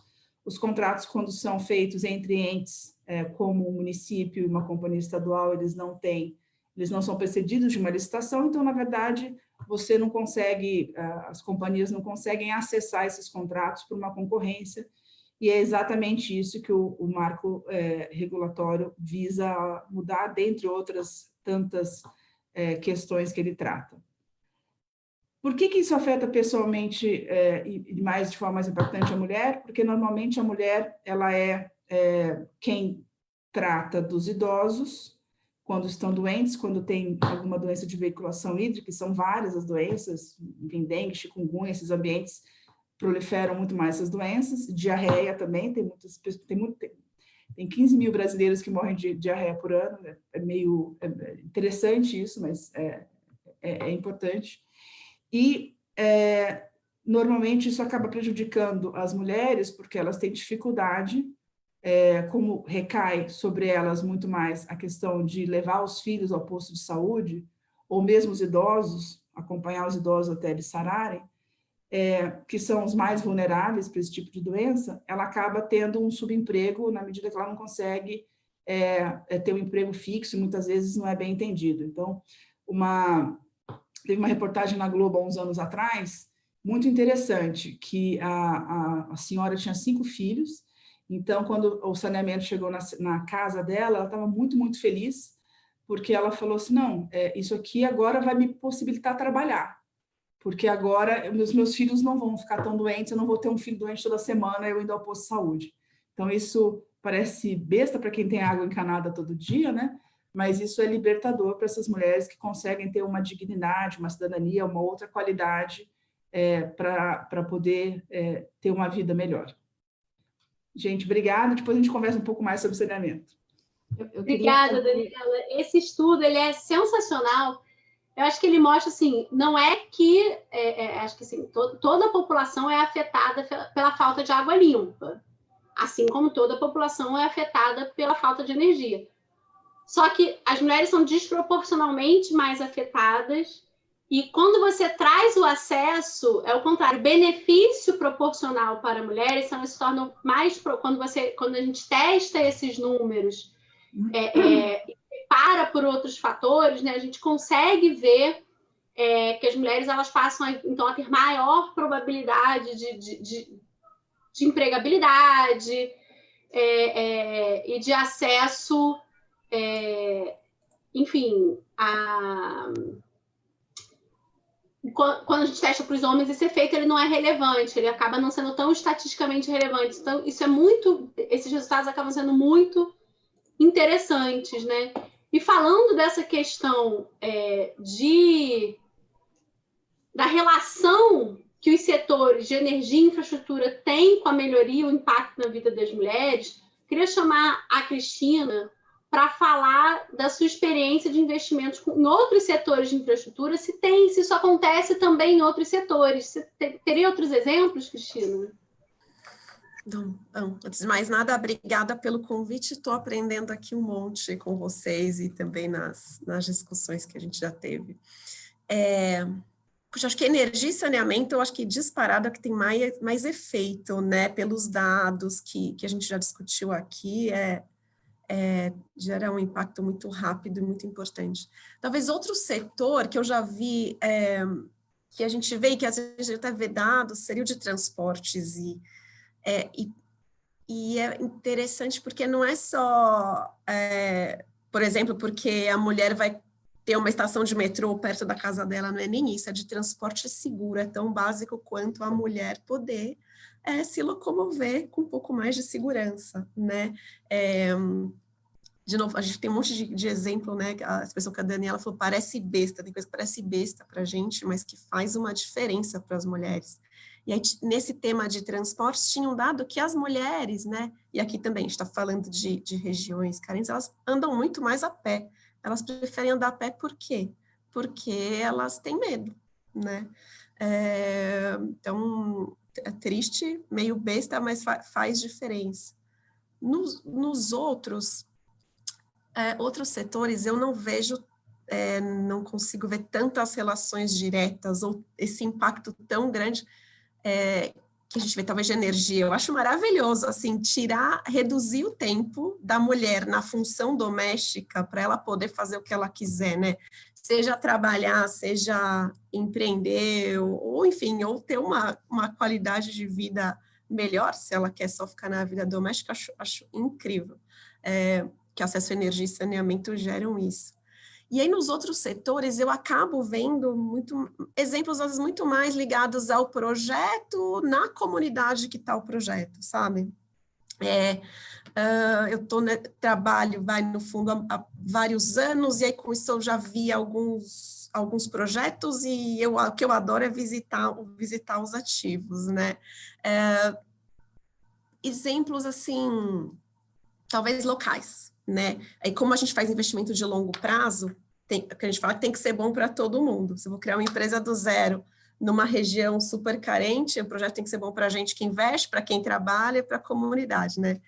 Os contratos, quando são feitos entre entes, como o município e uma companhia estadual, eles não são precedidos de uma licitação, então, na verdade, você não consegue, as companhias não conseguem acessar esses contratos por uma concorrência, e é exatamente isso que o marco regulatório visa mudar, dentre outras tantas questões que ele trata. Por que isso afeta pessoalmente e de forma mais impactante a mulher? Porque normalmente a mulher ela é quem trata dos idosos, quando estão doentes, quando tem alguma doença de veiculação hídrica, que são várias as doenças, enfim, dengue, chikungunya, esses ambientes proliferam muito mais essas doenças, diarreia também, tem 15 mil brasileiros que morrem de diarreia por ano, é meio interessante isso, mas é importante. E, normalmente, isso acaba prejudicando as mulheres, porque elas têm dificuldade, como recai sobre elas muito mais a questão de levar os filhos ao posto de saúde, ou mesmo os idosos, acompanhar os idosos até eles sararem, que são os mais vulneráveis para esse tipo de doença, ela acaba tendo um subemprego na medida que ela não consegue ter um emprego fixo, e muitas vezes não é bem entendido. Então, teve uma reportagem na Globo há uns anos atrás, muito interessante, que a senhora tinha 5 filhos, então, quando o saneamento chegou na casa dela, ela estava muito, muito feliz, porque ela falou assim, não, isso aqui agora vai me possibilitar trabalhar, porque agora os meus filhos não vão ficar tão doentes, eu não vou ter um filho doente toda semana, eu indo ao posto de saúde. Então, isso parece besta para quem tem água encanada todo dia, né? Mas isso é libertador para essas mulheres que conseguem ter uma dignidade, uma cidadania, uma outra qualidade para poder ter uma vida melhor. Gente, obrigada. Depois a gente conversa um pouco mais sobre saneamento. Obrigada, Daniela. Esse estudo ele é sensacional. Eu acho que ele mostra, assim, não é que... acho que, assim, toda a população é afetada pela falta de água limpa, assim como toda a população é afetada pela falta de energia. Só que as mulheres são desproporcionalmente mais afetadas, e quando você traz o acesso, é o contrário, o benefício proporcional para mulheres se tornam mais... Quando a gente testa esses números, para por outros fatores, né, a gente consegue ver que as mulheres elas passam então a ter maior probabilidade de empregabilidade e de acesso, enfim, quando a gente testa para os homens, esse efeito ele não é relevante, ele acaba não sendo tão estatisticamente relevante. Então, esses resultados acabam sendo muito interessantes, né? E falando dessa questão da relação que os setores de energia e infraestrutura têm com a melhoria e o impacto na vida das mulheres, queria chamar a Cristina para falar da sua experiência de investimentos em outros setores de infraestrutura, se isso acontece também em outros setores. Você teria outros exemplos, Cristina? Não, antes de mais nada, obrigada pelo convite. Estou aprendendo aqui um monte com vocês e também nas discussões que a gente já teve. Puxa, acho que energia e saneamento, eu acho que disparado é que tem mais efeito, né? Pelos dados que a gente já discutiu aqui, gera um impacto muito rápido e muito importante. Talvez outro setor que eu já vi, que a gente vê e que às vezes até vê dados, seria o de transportes e é interessante porque não é só, por exemplo, porque a mulher vai ter uma estação de metrô perto da casa dela, não é nem isso, é de transporte seguro, é tão básico quanto a mulher poder se locomover com um pouco mais de segurança, né? De novo, a gente tem um monte de exemplo, né? A expressão que a Daniela falou, parece besta, tem coisa que parece besta para a gente, mas que faz uma diferença para as mulheres. E aí, nesse tema de transportes, tinha um dado que as mulheres, né? E aqui também, a gente está falando de regiões carentes, elas andam muito mais a pé. Elas preferem andar a pé por quê? Porque elas têm medo, né? Então, é triste, meio besta, mas faz diferença. Nos outros setores, eu não vejo, não consigo ver tantas relações diretas ou esse impacto tão grande que a gente vê, talvez, de energia. Eu acho maravilhoso, assim, reduzir o tempo da mulher na função doméstica para ela poder fazer o que ela quiser, né? Seja trabalhar, seja empreender, ou enfim, ou ter uma qualidade de vida melhor, se ela quer só ficar na vida doméstica, acho incrível. Que acesso à energia e saneamento geram isso. E aí, nos outros setores, eu acabo vendo exemplos, às vezes, muito mais ligados ao projeto, na comunidade que está o projeto, sabe? Eu trabalho, no fundo, há vários anos, e aí com isso eu já vi alguns projetos, e o que eu adoro é visitar os ativos, né? Exemplos, assim, talvez locais, né? Aí como a gente faz investimento de longo prazo, a gente fala que tem que ser bom para todo mundo. Se eu vou criar uma empresa do zero numa região super carente, o projeto tem que ser bom para a gente que investe, para quem trabalha, para a comunidade, né?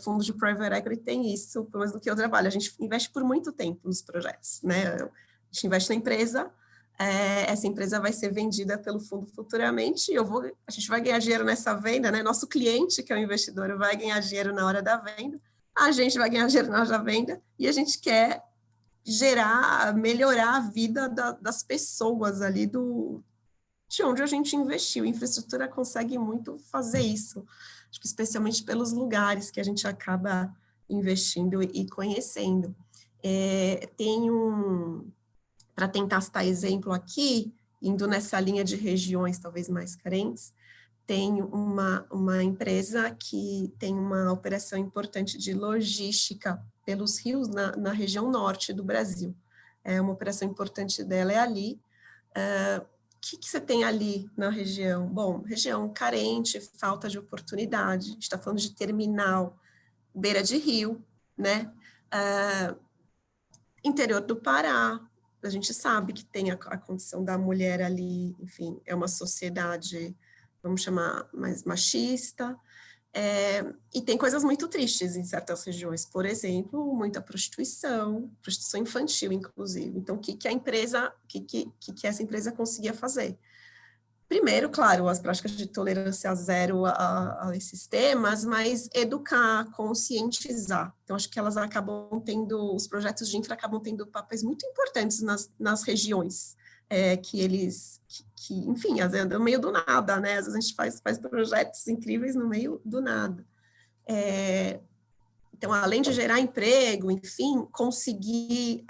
Fundos de private equity tem isso, pelo menos do que eu trabalho. A gente investe por muito tempo nos projetos, né? A gente investe na empresa, essa empresa vai ser vendida pelo fundo futuramente, e a gente vai ganhar dinheiro nessa venda, né? Nosso cliente, que é o investidor, vai ganhar dinheiro na hora da venda, a gente vai ganhar dinheiro na hora da venda, e a gente quer melhorar a vida das pessoas ali de onde a gente investiu. A infraestrutura consegue muito fazer isso, acho que especialmente pelos lugares que a gente acaba investindo e conhecendo. Para tentar citar exemplo aqui, indo nessa linha de regiões talvez mais carentes, tem uma empresa que tem uma operação importante de logística pelos rios na região norte do Brasil. Uma operação importante dela é ali. O que você tem ali na região? Bom, região carente, falta de oportunidade, a gente está falando de terminal, beira de rio, né? Interior do Pará, a gente sabe que tem a condição da mulher ali, enfim, é uma sociedade, vamos chamar, mais machista, e tem coisas muito tristes em certas regiões, por exemplo, muita prostituição infantil, inclusive. Então, o que essa empresa conseguia fazer? Primeiro, claro, as práticas de tolerância zero a esses temas, mas educar, conscientizar. Então, acho que elas acabam tendo, os projetos de infra acabam tendo papéis muito importantes nas regiões, enfim, às vezes no meio do nada, né? Às vezes a gente faz projetos incríveis no meio do nada. Então, além de gerar emprego, enfim, conseguir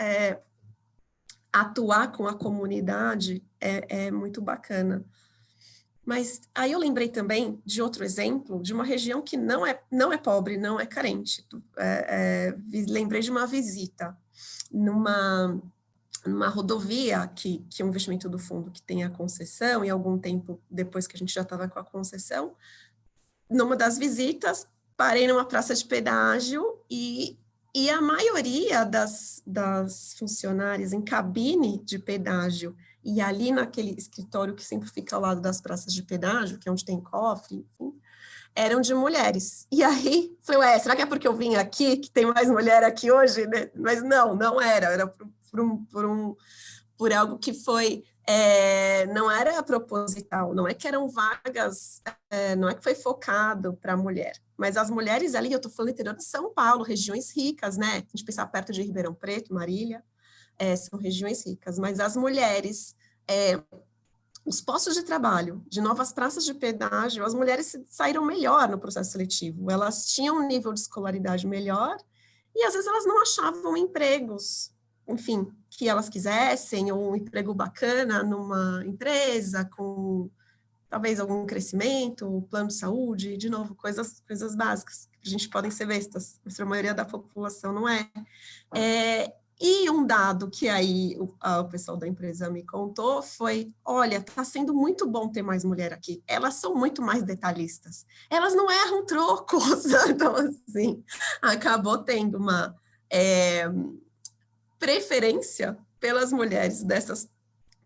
atuar com a comunidade é muito bacana. Mas aí eu lembrei também de outro exemplo, de uma região que não é pobre, não é carente. Lembrei de uma visita numa rodovia, que é um investimento do fundo que tem a concessão, e algum tempo depois que a gente já estava com a concessão, numa das visitas, parei numa praça de pedágio e a maioria das funcionárias em cabine de pedágio e ali naquele escritório que sempre fica ao lado das praças de pedágio, que é onde tem cofre, enfim, eram de mulheres. E aí, falei, será que é porque eu vim aqui, que tem mais mulher aqui hoje? Né? Mas não era por algo que foi, não era proposital, não é que eram vagas, não é que foi focado para a mulher, mas as mulheres ali, eu estou falando interior de São Paulo, regiões ricas, né? A gente pensar perto de Ribeirão Preto, Marília, são regiões ricas, mas as mulheres, os postos de trabalho, de novas praças de pedágio, as mulheres saíram melhor no processo seletivo, elas tinham um nível de escolaridade melhor, e às vezes elas não achavam empregos, enfim, que elas quisessem, ou um emprego bacana numa empresa, com talvez algum crescimento, plano de saúde, de novo, coisas básicas, que a gente podem ser bestas, mas a maioria da população não é. E um dado que aí o pessoal da empresa me contou foi, olha, está sendo muito bom ter mais mulher aqui, elas são muito mais detalhistas, elas não erram trocos, então assim, acabou tendo uma preferência pelas mulheres dessas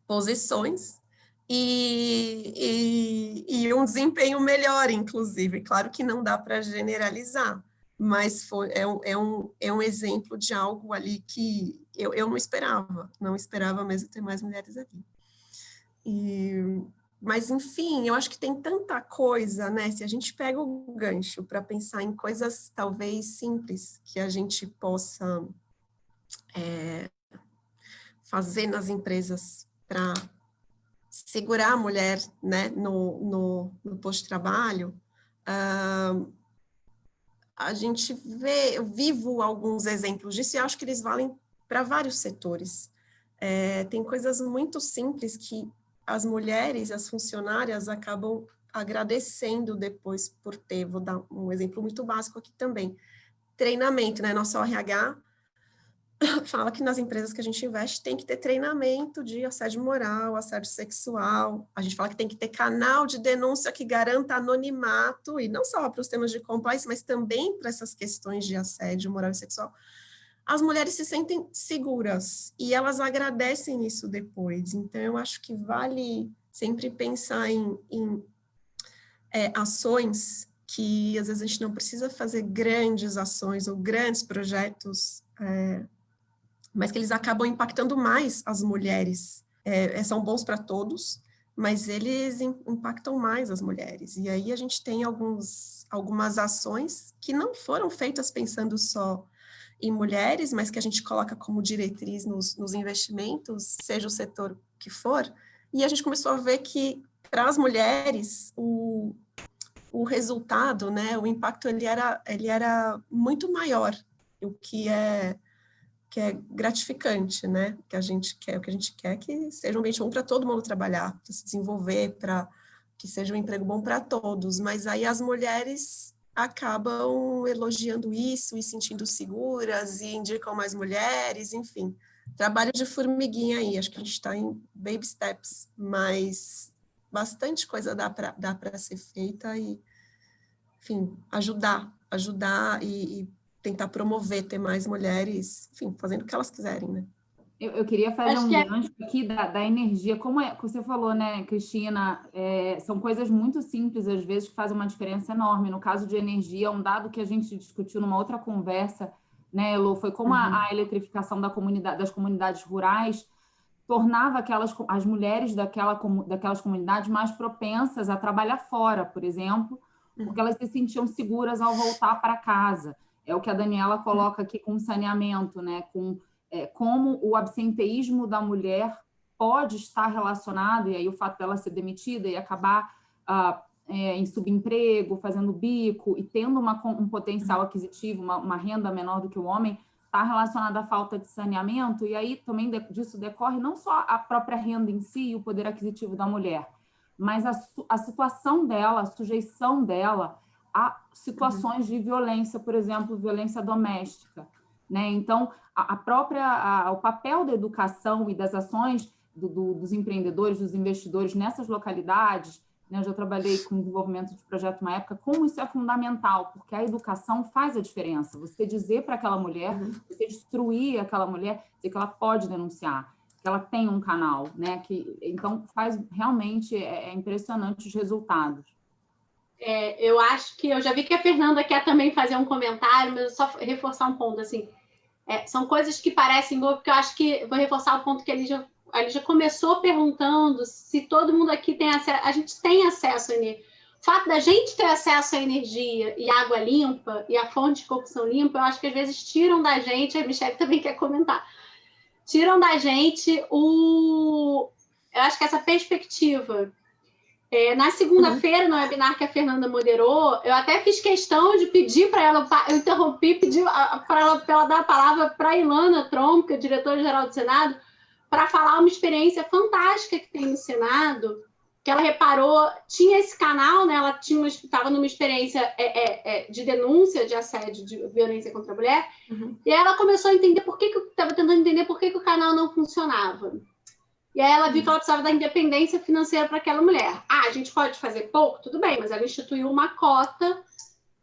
posições e um desempenho melhor, inclusive. Claro que não dá para generalizar, mas é um exemplo de algo ali que eu não esperava mesmo ter mais mulheres ali. Mas, enfim, eu acho que tem tanta coisa, né? Se a gente pega o gancho para pensar em coisas talvez simples que a gente possa fazer nas empresas para segurar a mulher, né, no posto de trabalho, a gente eu vivo alguns exemplos disso e acho que eles valem para vários setores. Tem coisas muito simples que as mulheres, as funcionárias acabam agradecendo depois por ter, vou dar um exemplo muito básico aqui também, treinamento, né? Nosso RH fala que nas empresas que a gente investe tem que ter treinamento de assédio moral, assédio sexual. A gente fala que tem que ter canal de denúncia que garanta anonimato, e não só para os temas de compliance, mas também para essas questões de assédio moral e sexual. As mulheres se sentem seguras e elas agradecem isso depois. Então, eu acho que vale sempre pensar em ações que, às vezes, a gente não precisa fazer grandes ações ou grandes projetos, mas que eles acabam impactando mais as mulheres. São bons para todos, mas eles impactam mais as mulheres. E aí a gente tem algumas ações que não foram feitas pensando só em mulheres, mas que a gente coloca como diretriz nos investimentos, seja o setor que for, e a gente começou a ver que, para as mulheres, o resultado, né, o impacto, ele era muito maior, o que é gratificante, né? O que a gente quer é que seja um ambiente bom para todo mundo trabalhar, para se desenvolver, para que seja um emprego bom para todos. Mas aí as mulheres acabam elogiando isso e sentindo seguras e indicam mais mulheres, enfim. Trabalho de formiguinha aí, acho que a gente está em baby steps, mas bastante coisa dá para ser feita e, enfim, ajudar e tentar promover, ter mais mulheres, enfim, fazendo o que elas quiserem, né? Eu queria fazer um gancho aqui da energia. Como você falou, né, Cristina, são coisas muito simples, às vezes, que fazem uma diferença enorme. No caso de energia, um dado que a gente discutiu numa outra conversa, né, Elô, foi como a eletrificação das comunidades rurais tornava as mulheres daquelas comunidades mais propensas a trabalhar fora, por exemplo, porque elas se sentiam seguras ao voltar para casa. É o que a Daniela coloca aqui com o saneamento, né? Como o absenteísmo da mulher pode estar relacionado, e aí o fato dela ser demitida e acabar em subemprego, fazendo bico e tendo um potencial aquisitivo, uma renda menor do que o homem, está relacionada à falta de saneamento, e aí também disso decorre não só a própria renda em si e o poder aquisitivo da mulher, mas a situação dela, a sujeição dela a situações de violência, por exemplo, violência doméstica, né? Então, o papel da educação e das ações dos empreendedores, dos investidores nessas localidades, né? Eu já trabalhei com desenvolvimento de projeto uma época, como isso é fundamental, porque a educação faz a diferença. Você dizer para aquela mulher, você instruir aquela mulher, dizer que ela pode denunciar, que ela tem um canal, né? Então, realmente é impressionante os resultados. Eu acho que eu já vi que a Fernanda quer também fazer um comentário, mas só reforçar um ponto, assim, são coisas que parecem boas, porque eu acho que vou reforçar o ponto que a Lígia começou perguntando se todo mundo aqui tem acesso. A gente tem acesso a energia. O fato da gente ter acesso à energia e água limpa e a fonte de cocção limpa, eu acho que às vezes tiram da gente, a Michelle também quer comentar, tiram da gente eu acho que essa perspectiva. Na segunda-feira, no webinar que a Fernanda moderou, eu até fiz questão de pedir para ela, eu interrompi, pedi para ela dar a palavra para a Ilana Tromka, diretora-geral do Senado, para falar uma experiência fantástica que tem no Senado, que ela reparou, tinha esse canal, né? Ela estava numa experiência de denúncia de assédio, de violência contra a mulher, e aí ela começou a entender estava tentando entender por que o canal não funcionava. E aí ela viu que ela precisava da independência financeira para aquela mulher. A gente pode fazer pouco? Tudo bem, mas ela instituiu uma cota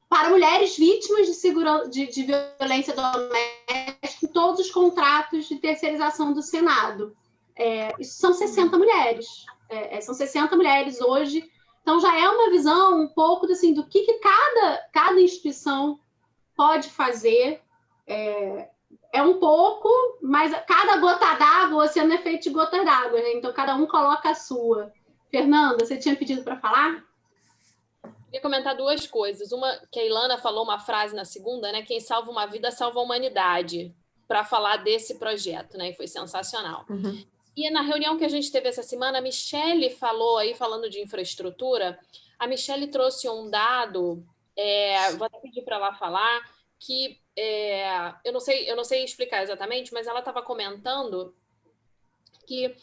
para mulheres vítimas de violência doméstica em todos os contratos de terceirização do Senado. Isso são 60 mulheres. São 60 mulheres hoje. Então, já é uma visão um pouco assim, do que cada instituição pode fazer. Um pouco, mas cada gota d'água, o oceano é feito de gota d'água, né? Então cada um coloca a sua. Fernanda, você tinha pedido para falar? Queria comentar duas coisas. Uma, que a Ilana falou uma frase na segunda, né? Quem salva uma vida salva a humanidade, para falar desse projeto, né? E foi sensacional. E na reunião que a gente teve essa semana, a Michelle falou aí, falando de infraestrutura, a Michelle trouxe um dado, vou até pedir para ela falar, que eu não sei explicar exatamente, mas ela estava comentando que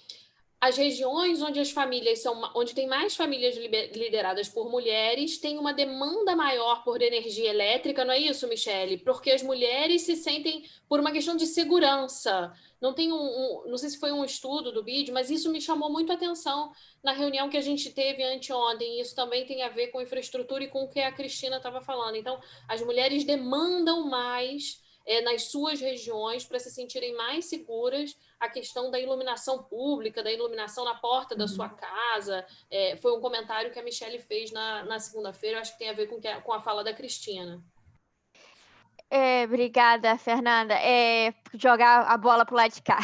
as regiões onde as famílias onde tem mais famílias lideradas por mulheres, tem uma demanda maior por energia elétrica, não é isso, Michele? Porque as mulheres se sentem, por uma questão de segurança. Não tem não sei se foi um estudo do BID, mas isso me chamou muito a atenção na reunião que a gente teve anteontem. Isso também tem a ver com infraestrutura e com o que a Cristina estava falando. Então, as mulheres demandam mais nas suas regiões para se sentirem mais seguras, a questão da iluminação pública, da iluminação na porta da sua casa. Foi um comentário que a Michele fez na segunda-feira, eu acho que tem a ver com a fala da Cristina. Obrigada, Fernanda. Jogar a bola para o lado de cá.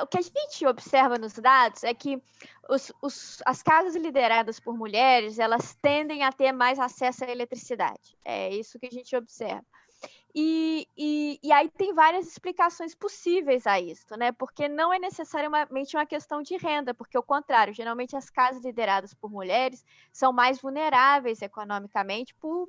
O que a gente observa nos dados é que as casas lideradas por mulheres, elas tendem a ter mais acesso à eletricidade. É isso que a gente observa. E aí tem várias explicações possíveis a isso, né? Porque não é necessariamente uma questão de renda, porque ao contrário, geralmente as casas lideradas por mulheres são mais vulneráveis economicamente por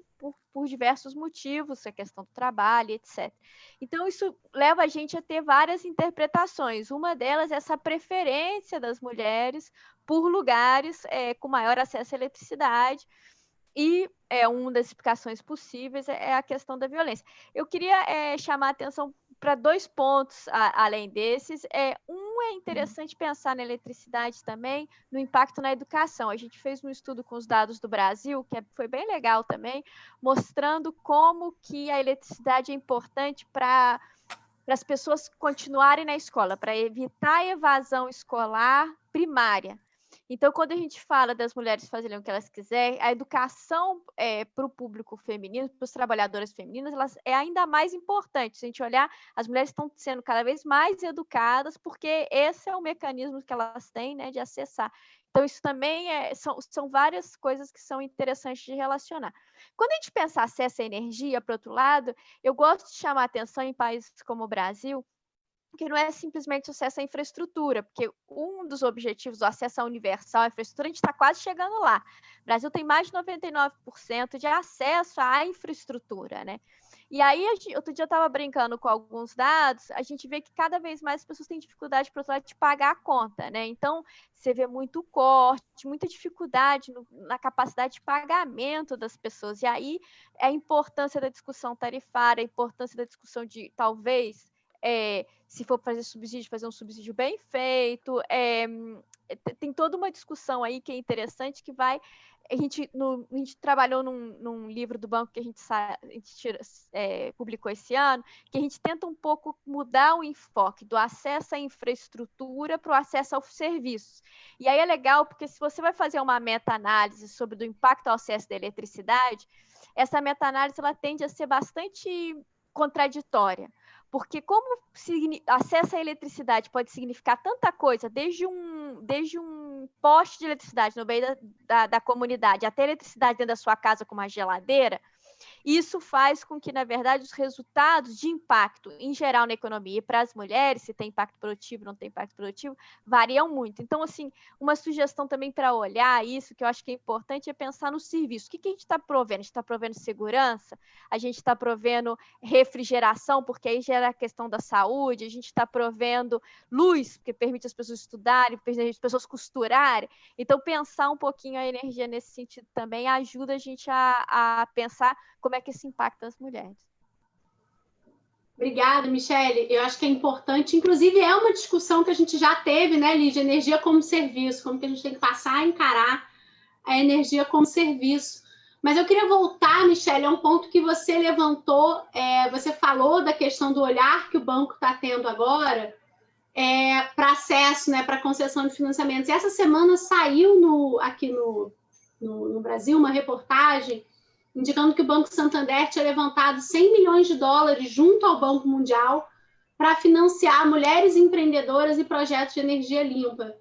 diversos motivos, a questão do trabalho, etc. Então, isso leva a gente a ter várias interpretações. Uma delas é essa preferência das mulheres por lugares com maior acesso à eletricidade. E uma das explicações possíveis é a questão da violência. Eu queria chamar a atenção para 2 pontos além desses. É interessante pensar na eletricidade também, no impacto na educação. A gente fez um estudo com os dados do Brasil, que foi bem legal também, mostrando como que a eletricidade é importante para as pessoas continuarem na escola, para evitar a evasão escolar primária. Então, quando a gente fala das mulheres fazerem o que elas quiserem, a educação para o público feminino, para os trabalhadoras femininas, elas é ainda mais importante. Se a gente olhar, as mulheres estão sendo cada vez mais educadas, porque esse é o mecanismo que elas têm, né, de acessar. Então, isso também são várias coisas que são interessantes de relacionar. Quando a gente pensa acesso à energia, por outro lado, eu gosto de chamar a atenção em países como o Brasil, que não é simplesmente acesso à infraestrutura, porque um dos objetivos do acesso à universal à infraestrutura, a gente está quase chegando lá. O Brasil tem mais de 99% de acesso à infraestrutura, né? E aí, outro dia eu estava brincando com alguns dados, a gente vê que cada vez mais as pessoas têm dificuldade, por outro lado, de pagar a conta, né? Então, você vê muito corte, muita dificuldade na capacidade de pagamento das pessoas. E aí, a importância da discussão tarifária, a importância da discussão de, talvez, se for fazer subsídio, fazer um subsídio bem feito. Tem toda uma discussão aí que é interessante, que vai... A gente trabalhou num livro do banco que a gente publicou esse ano, que a gente tenta um pouco mudar o enfoque do acesso à infraestrutura para o acesso aos serviços. E aí é legal, porque se você vai fazer uma meta-análise sobre o impacto ao acesso da eletricidade, essa meta-análise ela tende a ser bastante contraditória. Porque como acesso à eletricidade pode significar tanta coisa, desde um poste de eletricidade no meio da comunidade até eletricidade dentro da sua casa com uma geladeira, isso faz com que, na verdade, os resultados de impacto, em geral, na economia, e para as mulheres, se tem impacto produtivo, não tem impacto produtivo, variam muito. Então, assim, uma sugestão também para olhar isso, que eu acho que é importante, é pensar no serviço. O que a gente está provendo? A gente está provendo segurança? A gente está provendo refrigeração, porque aí gera a questão da saúde? A gente está provendo luz, porque permite as pessoas estudarem, permite as pessoas costurarem? Então, pensar um pouquinho a energia nesse sentido também ajuda a gente a pensar como é que isso impacta as mulheres. Obrigada, Michele. Eu acho que é importante, inclusive é uma discussão que a gente já teve, né, Lídia? Energia como serviço, como que a gente tem que passar a encarar a energia como serviço. Mas eu queria voltar, Michele, a um ponto que você levantou, você falou da questão do olhar que o banco está tendo agora para acesso, né, para concessão de financiamentos. E essa semana saiu aqui no Brasil uma reportagem indicando que o Banco Santander tinha levantado 100 milhões de dólares junto ao Banco Mundial para financiar mulheres empreendedoras e projetos de energia limpa.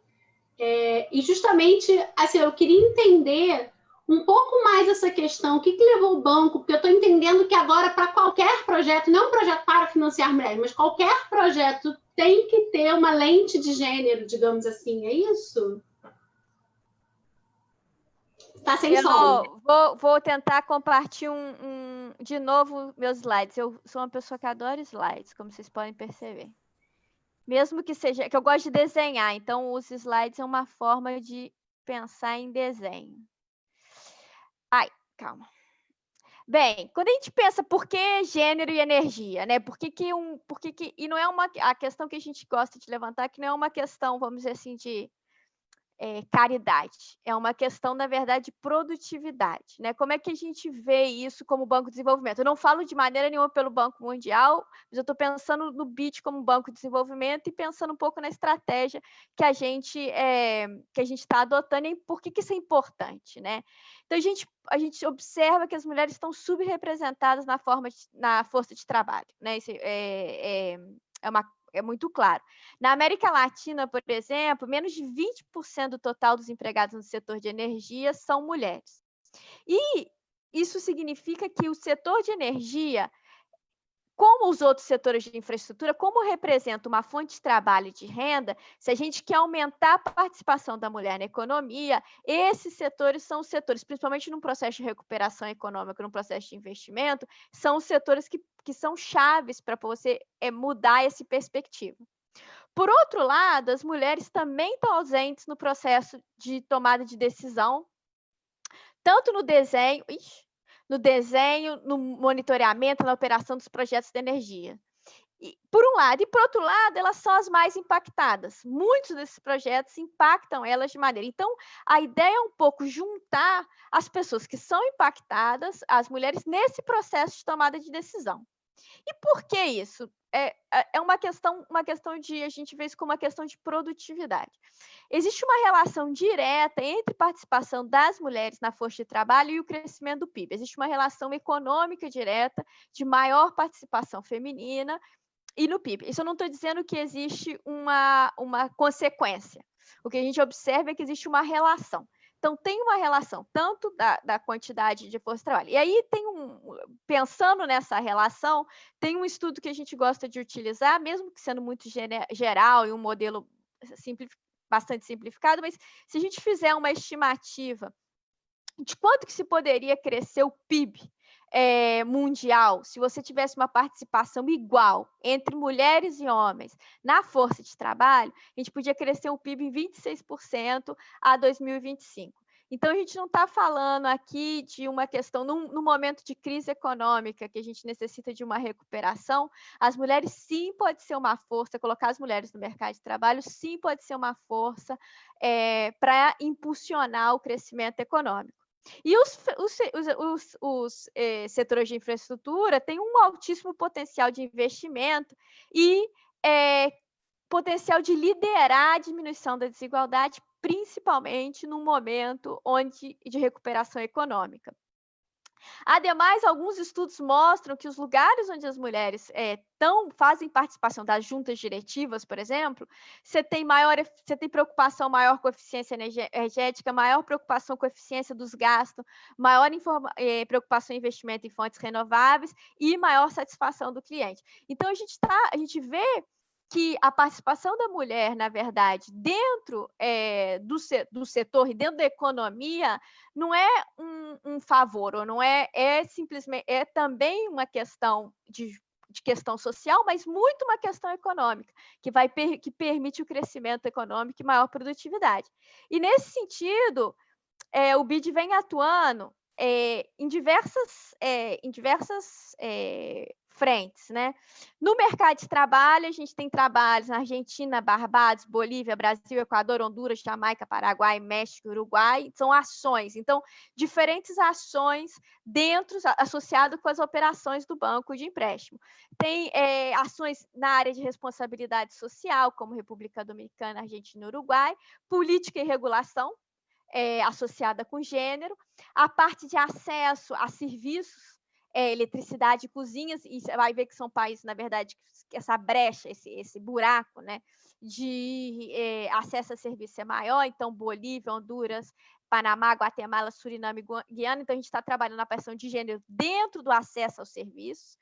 E justamente, assim, eu queria entender um pouco mais essa questão, o que levou o banco, porque eu estou entendendo que agora, para qualquer projeto, não é um projeto para financiar mulheres, mas qualquer projeto tem que ter uma lente de gênero, digamos assim, é isso? Tá sem som. Vou tentar compartilhar de novo meus slides. Eu sou uma pessoa que adora slides, como vocês podem perceber. Mesmo que seja... que eu gosto de desenhar, então os slides é uma forma de pensar em desenho. Ai, calma. Bem, quando a gente pensa por que gênero e energia, né? E não é a questão que a gente gosta de levantar, que não é uma questão, vamos dizer assim, de caridade. É uma questão, na verdade, de produtividade, né? Como é que a gente vê isso como Banco de Desenvolvimento? Eu não falo de maneira nenhuma pelo Banco Mundial, mas eu estou pensando no BID como Banco de Desenvolvimento e pensando um pouco na estratégia que a gente está adotando e por que isso é importante, né? Então, a gente observa que as mulheres estão subrepresentadas na força de trabalho, né? Isso é muito claro. Na América Latina, por exemplo, menos de 20% do total dos empregados no setor de energia são mulheres. E isso significa que o setor de energia, como os outros setores de infraestrutura, como representa uma fonte de trabalho e de renda, se a gente quer aumentar a participação da mulher na economia, esses setores são os setores, principalmente num processo de recuperação econômica, num processo de investimento, são os setores que são chaves para você mudar essa perspectiva. Por outro lado, as mulheres também estão ausentes no processo de tomada de decisão, tanto no desenho, no monitoramento, na operação dos projetos de energia. Por um lado, e por outro lado, elas são as mais impactadas. Muitos desses projetos impactam elas de maneira. Então, a ideia é um pouco juntar as pessoas que são impactadas, as mulheres, nesse processo de tomada de decisão. E por que isso? É uma questão de, a gente vê isso como uma questão de produtividade. Existe uma relação direta entre participação das mulheres na força de trabalho e o crescimento do PIB. Existe uma relação econômica direta de maior participação feminina e no PIB. Isso eu não estou dizendo que existe uma consequência. O que a gente observa é que existe uma relação. Então, tem uma relação tanto da quantidade de força de trabalho. E aí, pensando nessa relação, tem um estudo que a gente gosta de utilizar, mesmo que sendo muito geral e um modelo bastante simplificado, mas se a gente fizer uma estimativa de quanto que se poderia crescer o PIB mundial, se você tivesse uma participação igual entre mulheres e homens na força de trabalho, a gente podia crescer o PIB em 26% a 2025. Então, a gente não está falando aqui de uma questão, no momento de crise econômica, que a gente necessita de uma recuperação, as mulheres sim pode ser uma força, colocar as mulheres no mercado de trabalho sim pode ser uma força para impulsionar o crescimento econômico. E os setores de infraestrutura têm um altíssimo potencial de investimento e potencial de liderar a diminuição da desigualdade, principalmente num momento de recuperação econômica. Ademais, alguns estudos mostram que os lugares onde as mulheres fazem participação das juntas diretivas, por exemplo, você tem preocupação maior com a eficiência energética, maior preocupação com a eficiência dos gastos, maior preocupação em investimento em fontes renováveis e maior satisfação do cliente. Então, a gente vê que a participação da mulher, na verdade, dentro do setor e dentro da economia, não é um favor, ou não simplesmente, é também uma questão de questão social, mas muito uma questão econômica, que permite o crescimento econômico e maior produtividade. E, nesse sentido, o BID vem atuando em diversas frentes, né? No mercado de trabalho, a gente tem trabalhos na Argentina, Barbados, Bolívia, Brasil, Equador, Honduras, Jamaica, Paraguai, México, Uruguai, são ações. Então, diferentes ações associadas com as operações do banco de empréstimo. Tem ações na área de responsabilidade social, como República Dominicana, Argentina e Uruguai, política e regulação, associada com gênero, a parte de acesso a serviços, eletricidade e cozinhas, e você vai ver que são países, na verdade, que essa brecha, esse buraco, né, de acesso a serviço é maior. Então, Bolívia, Honduras, Panamá, Guatemala, Suriname e Guiana. Então, a gente está trabalhando na questão de gênero dentro do acesso aos serviços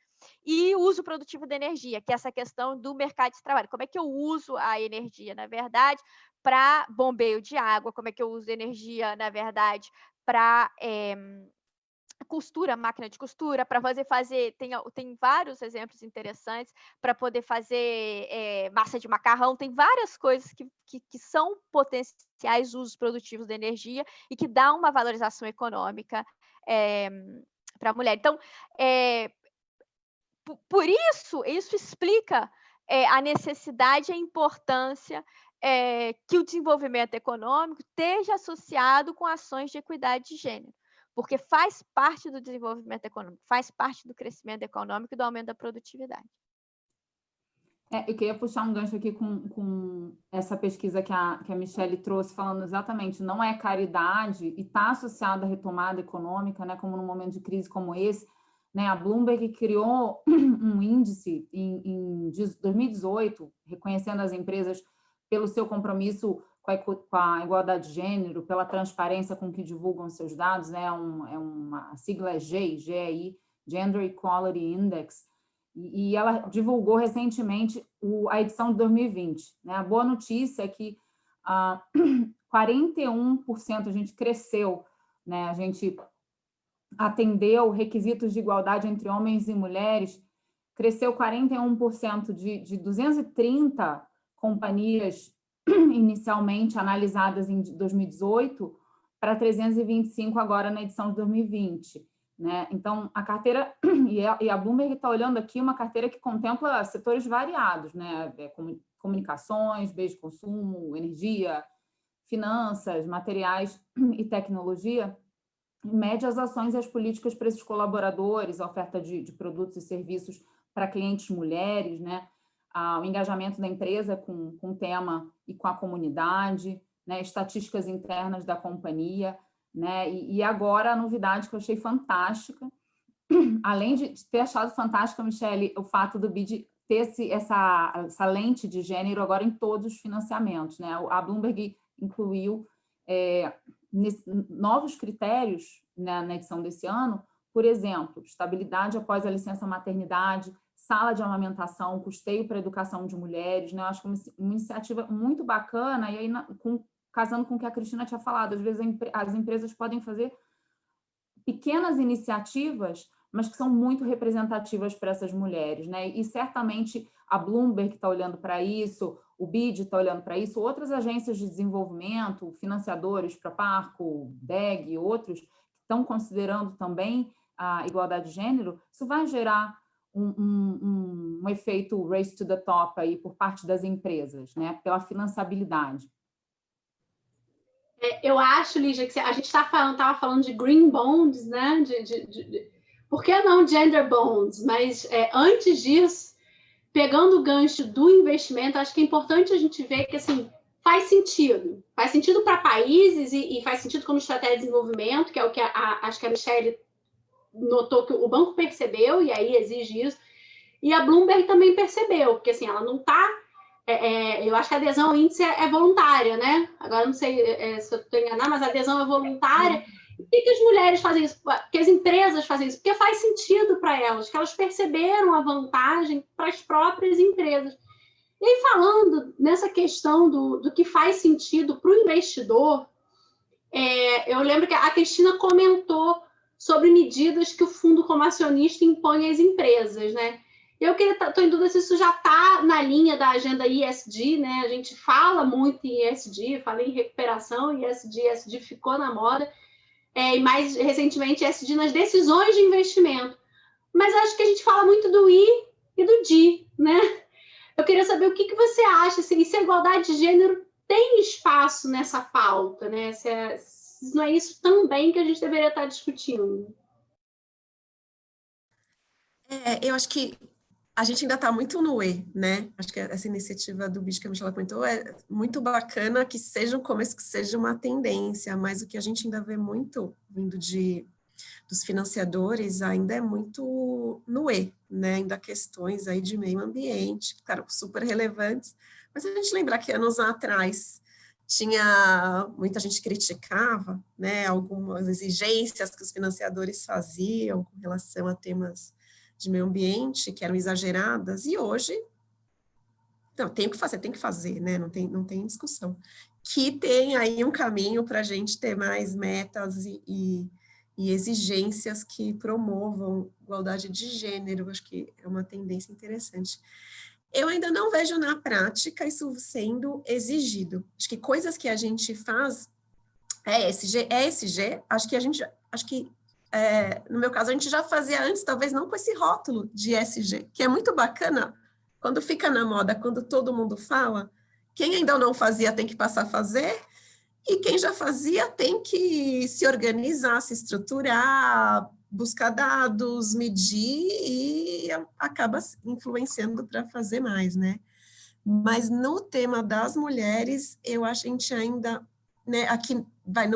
e uso produtivo da energia, que é essa questão do mercado de trabalho. Como é que eu uso a energia, na verdade, para bombeio de água? Como é que eu uso energia, na verdade, para costura, máquina de costura, para fazer tem vários exemplos interessantes para poder fazer massa de macarrão, tem várias coisas que são potenciais usos produtivos da energia e que dá uma valorização econômica para a mulher. Então, por isso explica a necessidade e a importância que o desenvolvimento econômico esteja associado com ações de equidade de gênero, porque faz parte do desenvolvimento econômico, faz parte do crescimento econômico e do aumento da produtividade. Eu queria puxar um gancho aqui com essa pesquisa que a Michelle trouxe, falando exatamente, não é caridade e está associada à retomada econômica, né, como num momento de crise como esse, né, a Bloomberg criou um índice em 2018, reconhecendo as empresas pelo seu compromisso com a igualdade de gênero, pela transparência com que divulgam seus dados, né, a sigla é GEI, Gender Equality Index, e ela divulgou recentemente a edição de 2020. Né? A boa notícia é que 41% a gente cresceu, né? A gente atendeu requisitos de igualdade entre homens e mulheres, cresceu 41% de 230 companhias inicialmente analisadas em 2018 para 325 agora na edição de 2020. Né? Então, a carteira, e a Bloomberg está olhando aqui uma carteira que contempla setores variados, né? Comunicações, bens de consumo, energia, finanças, materiais e tecnologia, mede as ações e as políticas para esses colaboradores, a oferta de produtos e serviços para clientes mulheres, né? O engajamento da empresa com o tema e com a comunidade, né? Estatísticas internas da companhia, né? E agora a novidade que eu achei fantástica, além de ter achado fantástica, Michelle, o fato do BID ter essa lente de gênero agora em todos os financiamentos, né? A Bloomberg incluiu novos critérios, né, na edição desse ano, por exemplo, estabilidade após a licença maternidade, sala de amamentação, custeio para a educação de mulheres, né? Eu acho que uma iniciativa muito bacana, e aí casando com o que a Cristina tinha falado, às vezes as empresas podem fazer pequenas iniciativas, mas que são muito representativas para essas mulheres, né? E certamente a Bloomberg está olhando para isso, o BID está olhando para isso, outras agências de desenvolvimento, financiadores, Proparco, DEG e outros, estão considerando também a igualdade de gênero. Isso vai gerar um efeito race to the top aí por parte das empresas, né? Pela financiabilidade. Eu acho, Lígia, que a gente estava falando de green bonds, né? Por que não gender bonds? Mas antes disso, pegando o gancho do investimento, acho que é importante a gente ver que assim, faz sentido para países e faz sentido como estratégia de desenvolvimento, que é o que acho que a Michelle notou que o banco percebeu e aí exige isso, e a Bloomberg também percebeu, porque assim, ela não está... eu acho que a adesão ao índice é voluntária, né? Agora não sei se eu estou enganada, mas a adesão é voluntária. E por que as mulheres fazem isso? Porque as empresas fazem isso? Porque faz sentido para elas, que elas perceberam a vantagem para as próprias empresas. E aí, falando nessa questão do que faz sentido para o investidor, eu lembro que a Cristina comentou sobre medidas que o fundo como acionista impõe às empresas, né? Eu estou em dúvida se isso já está na linha da agenda ESG, né? A gente fala muito em ESG, falei em recuperação, e ESG ficou na moda, e mais recentemente ESG nas decisões de investimento. Mas acho que a gente fala muito do I e do D, né? Eu queria saber o que você acha, se a igualdade de gênero tem espaço nessa pauta, né? Se não é isso também que a gente deveria estar discutindo. Eu acho que a gente ainda está muito no E, né? Acho que essa iniciativa do BID que a Michelle comentou é muito bacana, que seja um começo, que seja uma tendência, mas o que a gente ainda vê muito vindo dos financiadores ainda é muito no E, né? Ainda questões aí de meio ambiente, claro, super relevantes, mas a gente lembrar que anos atrás muita gente criticava, né? Algumas exigências que os financiadores faziam com relação a temas de meio ambiente, que eram exageradas, e hoje, não, tem que fazer, né? Não tem discussão. Que tem aí um caminho para a gente ter mais metas e e exigências que promovam igualdade de gênero. Acho que é uma tendência interessante. Eu ainda não vejo na prática isso sendo exigido. Acho que coisas que a gente faz, ESG, acho que no meu caso a gente já fazia antes, talvez não com esse rótulo de ESG, que é muito bacana quando fica na moda, quando todo mundo fala. Quem ainda não fazia tem que passar a fazer, e quem já fazia tem que se organizar, se estruturar, buscar dados, medir e acaba influenciando para fazer mais, né? Mas no tema das mulheres, eu acho que a gente ainda, né, aqui vai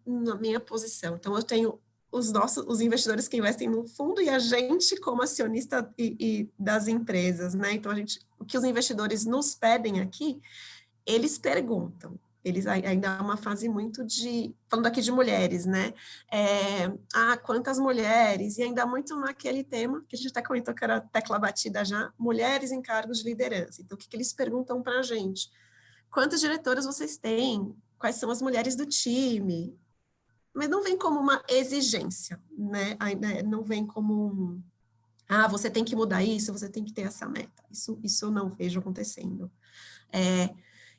na minha posição. Então, eu tenho os investidores que investem no fundo e a gente como acionista e das empresas, né? Então, o que os investidores nos pedem aqui, eles perguntam. Eles ainda há uma fase muito falando aqui de mulheres, né? Quantas mulheres? E ainda muito naquele tema, que a gente até comentou que era tecla batida já, mulheres em cargos de liderança. Então, o que eles perguntam para a gente? Quantas diretoras vocês têm? Quais são as mulheres do time? Mas não vem como uma exigência, né? Não vem como você tem que mudar isso, você tem que ter essa meta. Isso eu não vejo acontecendo.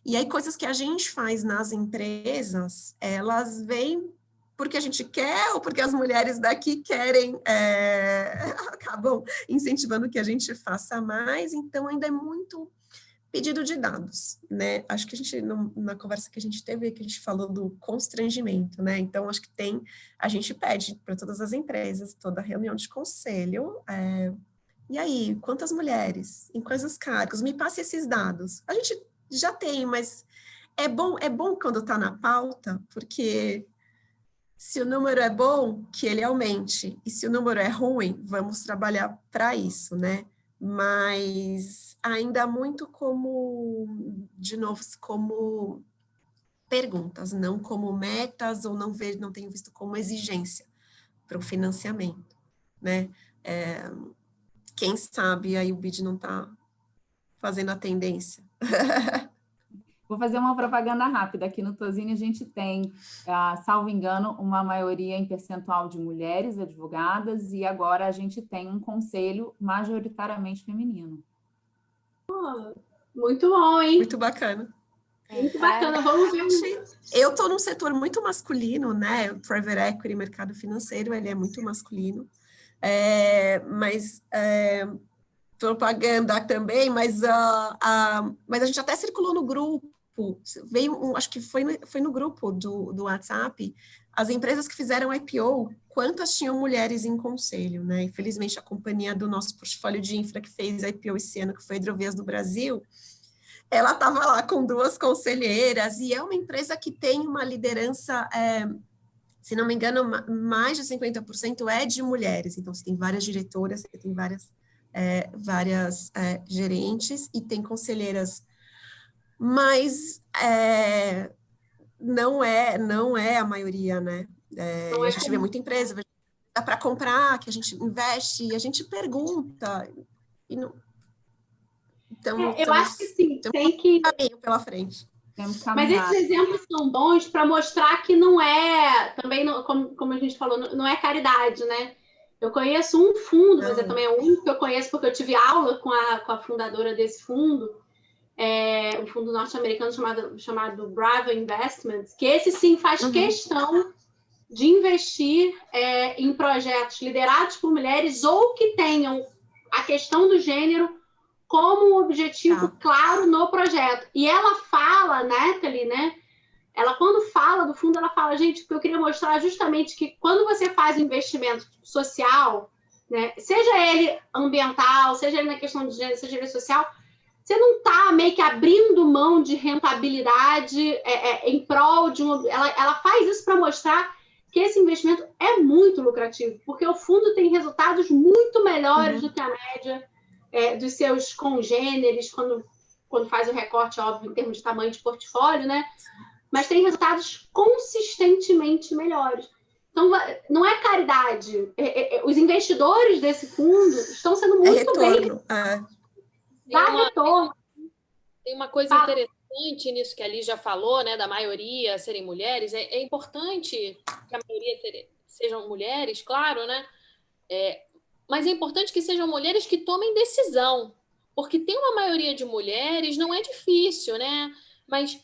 E aí, coisas que a gente faz nas empresas, elas vêm porque a gente quer ou porque as mulheres daqui querem, acabam incentivando que a gente faça mais, então ainda é muito pedido de dados, né? Acho que a gente, na conversa que a gente teve, que a gente falou do constrangimento, né? Então, acho que a gente pede para todas as empresas, toda reunião de conselho, e aí, quantas mulheres? Em quais os cargos? Me passe esses dados. A gente já tem, mas é bom quando está na pauta, porque se o número é bom, que ele aumente, e se o número é ruim, vamos trabalhar para isso, né? Mas ainda muito como, de novo, como perguntas, não como metas, ou não tenho visto como exigência para o financiamento, né? Quem sabe aí o BID não está fazendo a tendência. Vou fazer uma propaganda rápida. Aqui no Tozini a gente tem, salvo engano, uma maioria em percentual de mulheres advogadas e agora a gente tem um conselho majoritariamente feminino. Muito bom, hein? Muito bacana. Muito bacana. Vamos ver. Eu estou num setor muito masculino, né? O private equity, mercado financeiro, ele é muito masculino. Mas propaganda também, mas a gente até circulou no grupo, acho que foi no grupo do WhatsApp, as empresas que fizeram IPO, quantas tinham mulheres em conselho, né? Infelizmente, a companhia do nosso portfólio de infra que fez IPO esse ano, que foi a Hidrovias do Brasil, ela estava lá com 2 conselheiras, e é uma empresa que tem uma liderança, se não me engano, mais de 50% é de mulheres, então você tem várias diretoras, você tem várias gerentes e tem conselheiras, mas não é a maioria, né? A gente vê muita empresa, dá para comprar, que a gente investe, e a gente pergunta, e não... Então, eu acho que sim, tem que... caminho pela frente. Mas esses exemplos são bons para mostrar que não é, também, como a gente falou, não é caridade, né? Eu conheço um fundo, mas também é o único que eu conheço porque eu tive aula com a fundadora desse fundo, um fundo norte-americano chamado Bravo Investments, que esse sim faz questão de investir em projetos liderados por mulheres ou que tenham a questão do gênero como um objetivo claro no projeto. E ela fala, Nathalie, né? Ela, quando fala do fundo, ela fala, gente, que eu queria mostrar justamente que quando você faz investimento social, né, seja ele ambiental, seja ele na questão de gênero, seja ele social, você não está meio que abrindo mão de rentabilidade em prol de um... Ela faz isso para mostrar que esse investimento é muito lucrativo, porque o fundo tem resultados muito melhores do que a média dos seus congêneres, quando faz o recorte, óbvio, em termos de tamanho de portfólio, né? Mas tem resultados consistentemente melhores. Então, não é caridade. Os investidores desse fundo estão sendo muito bem... Dá retorno. Tem uma coisa interessante nisso que a Liz já falou, né, da maioria serem mulheres. É importante que a maioria sejam mulheres, claro, né? Mas é importante que sejam mulheres que tomem decisão, porque tem uma maioria de mulheres, não é difícil, né? Mas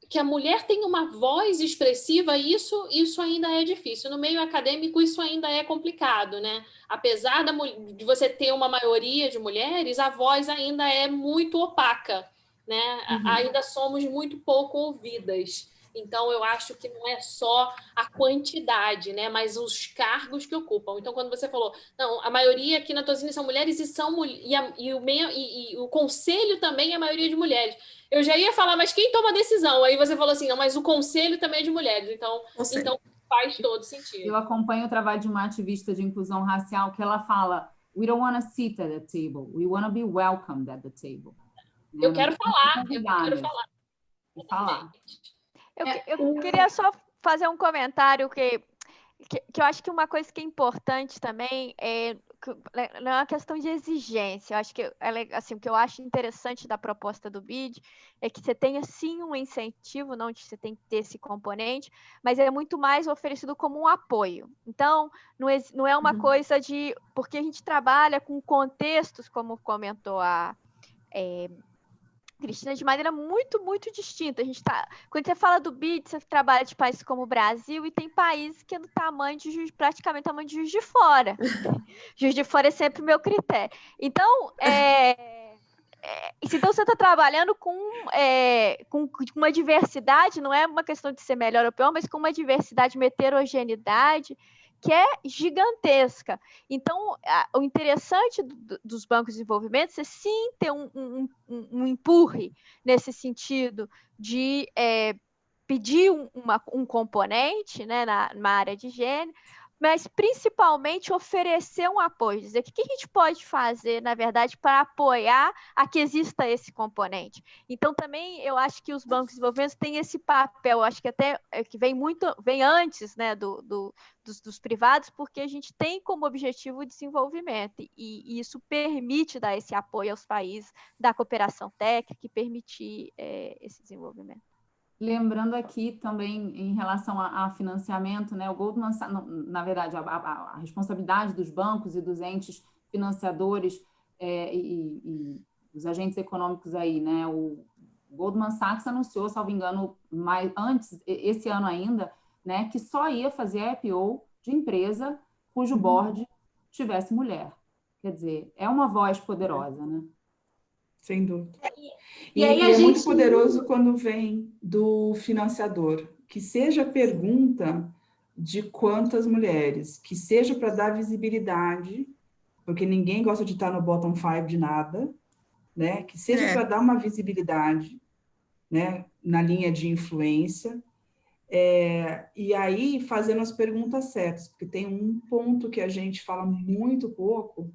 que a mulher tenha uma voz expressiva, isso ainda é difícil. No meio acadêmico, isso ainda é complicado, né? Apesar de você ter uma maioria de mulheres, a voz ainda é muito opaca, né? Ainda somos muito pouco ouvidas. Então, eu acho que não é só a quantidade, né? Mas os cargos que ocupam. Então, quando você falou, não, a maioria aqui na Tozini são mulheres e o conselho também é a maioria de mulheres. Eu já ia falar, mas quem toma a decisão? Aí você falou assim, não, mas o conselho também é de mulheres. Então faz todo sentido. Eu acompanho o trabalho de uma ativista de inclusão racial que ela fala, we don't want to sit at the table, we want to be welcomed at the table. Eu quero falar. Eu queria só fazer um comentário que eu acho que uma coisa que é importante também não é uma questão de exigência. Eu acho que assim, o que eu acho interessante da proposta do BID é que você tenha sim um incentivo, não de você tem que ter esse componente, mas é muito mais oferecido como um apoio. Então, não é uma coisa de... Porque a gente trabalha com contextos, como comentou a Cristina, de maneira muito, muito distinta. Quando você fala do BID, você trabalha de países como o Brasil e tem países que é do tamanho de praticamente tamanho de Juiz de Fora. Juiz de Fora é sempre o meu critério. Então, então você está trabalhando com uma diversidade, não é uma questão de ser melhor ou pior, mas com uma diversidade, uma heterogeneidade que é gigantesca. Então, o interessante dos bancos de desenvolvimento é sim ter um empurre nesse sentido de pedir um componente, né, na área de gênero, mas principalmente oferecer um apoio, dizer o que a gente pode fazer, na verdade, para apoiar a que exista esse componente. Então, também, eu acho que os bancos de desenvolvimento têm esse papel, eu acho que até que vem antes, né, dos privados, porque a gente tem como objetivo o desenvolvimento, e isso permite dar esse apoio aos países da cooperação técnica e permitir esse desenvolvimento. Lembrando aqui também, em relação a financiamento, né, o Goldman Sachs, na verdade, a responsabilidade dos bancos e dos entes financiadores e os agentes econômicos aí, né, o Goldman Sachs anunciou, salvo engano, antes, esse ano ainda, né, que só ia fazer a IPO de empresa cujo board tivesse mulher. Quer dizer, é uma voz poderosa, né? Sem dúvida. E aí é muito poderoso quando vem do financiador, que seja pergunta de quantas mulheres, que seja para dar visibilidade, porque ninguém gosta de estar no bottom 5 de nada, né? Que seja para dar uma visibilidade, né? Na linha de influência, e aí fazendo as perguntas certas, porque tem um ponto que a gente fala muito pouco.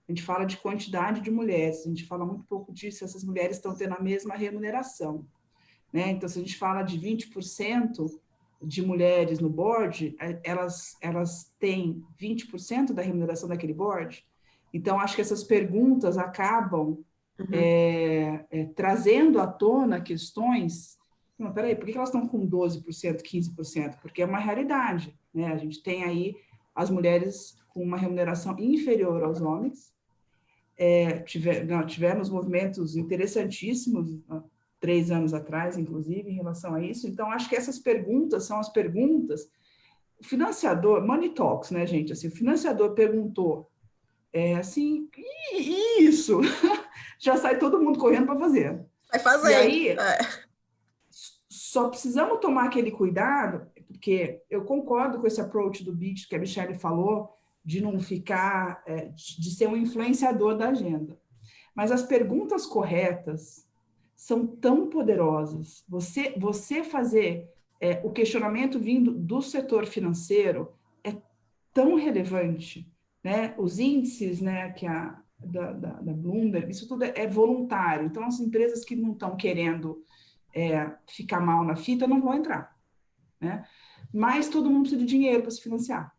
A gente fala de quantidade de mulheres, a gente fala muito pouco disso, se essas mulheres estão tendo a mesma remuneração, né? Então, se a gente fala de 20% de mulheres no board, elas têm 20% da remuneração daquele board. Então, acho que essas perguntas acabam trazendo à tona questões. Não, peraí, por que elas estão com 12%, 15%? Porque é uma realidade, né? A gente tem aí as mulheres com uma remuneração inferior aos homens. Tivemos movimentos interessantíssimos 3 anos atrás, inclusive, em relação a isso. Então, acho que essas perguntas são as perguntas. O financiador, Money Talks, né, gente? Assim, o financiador perguntou, assim, isso? Já sai todo mundo correndo para fazer. Vai fazer. E aí, só precisamos tomar aquele cuidado, porque eu concordo com esse approach do BID que a Michelle falou, de não ficar, de ser um influenciador da agenda. Mas as perguntas corretas são tão poderosas. Você fazer o questionamento vindo do setor financeiro é tão relevante, né? Os índices, né, da Bloomberg, isso tudo é voluntário. Então, as empresas que não estão querendo ficar mal na fita não vão entrar, né? Mas todo mundo precisa de dinheiro para se financiar.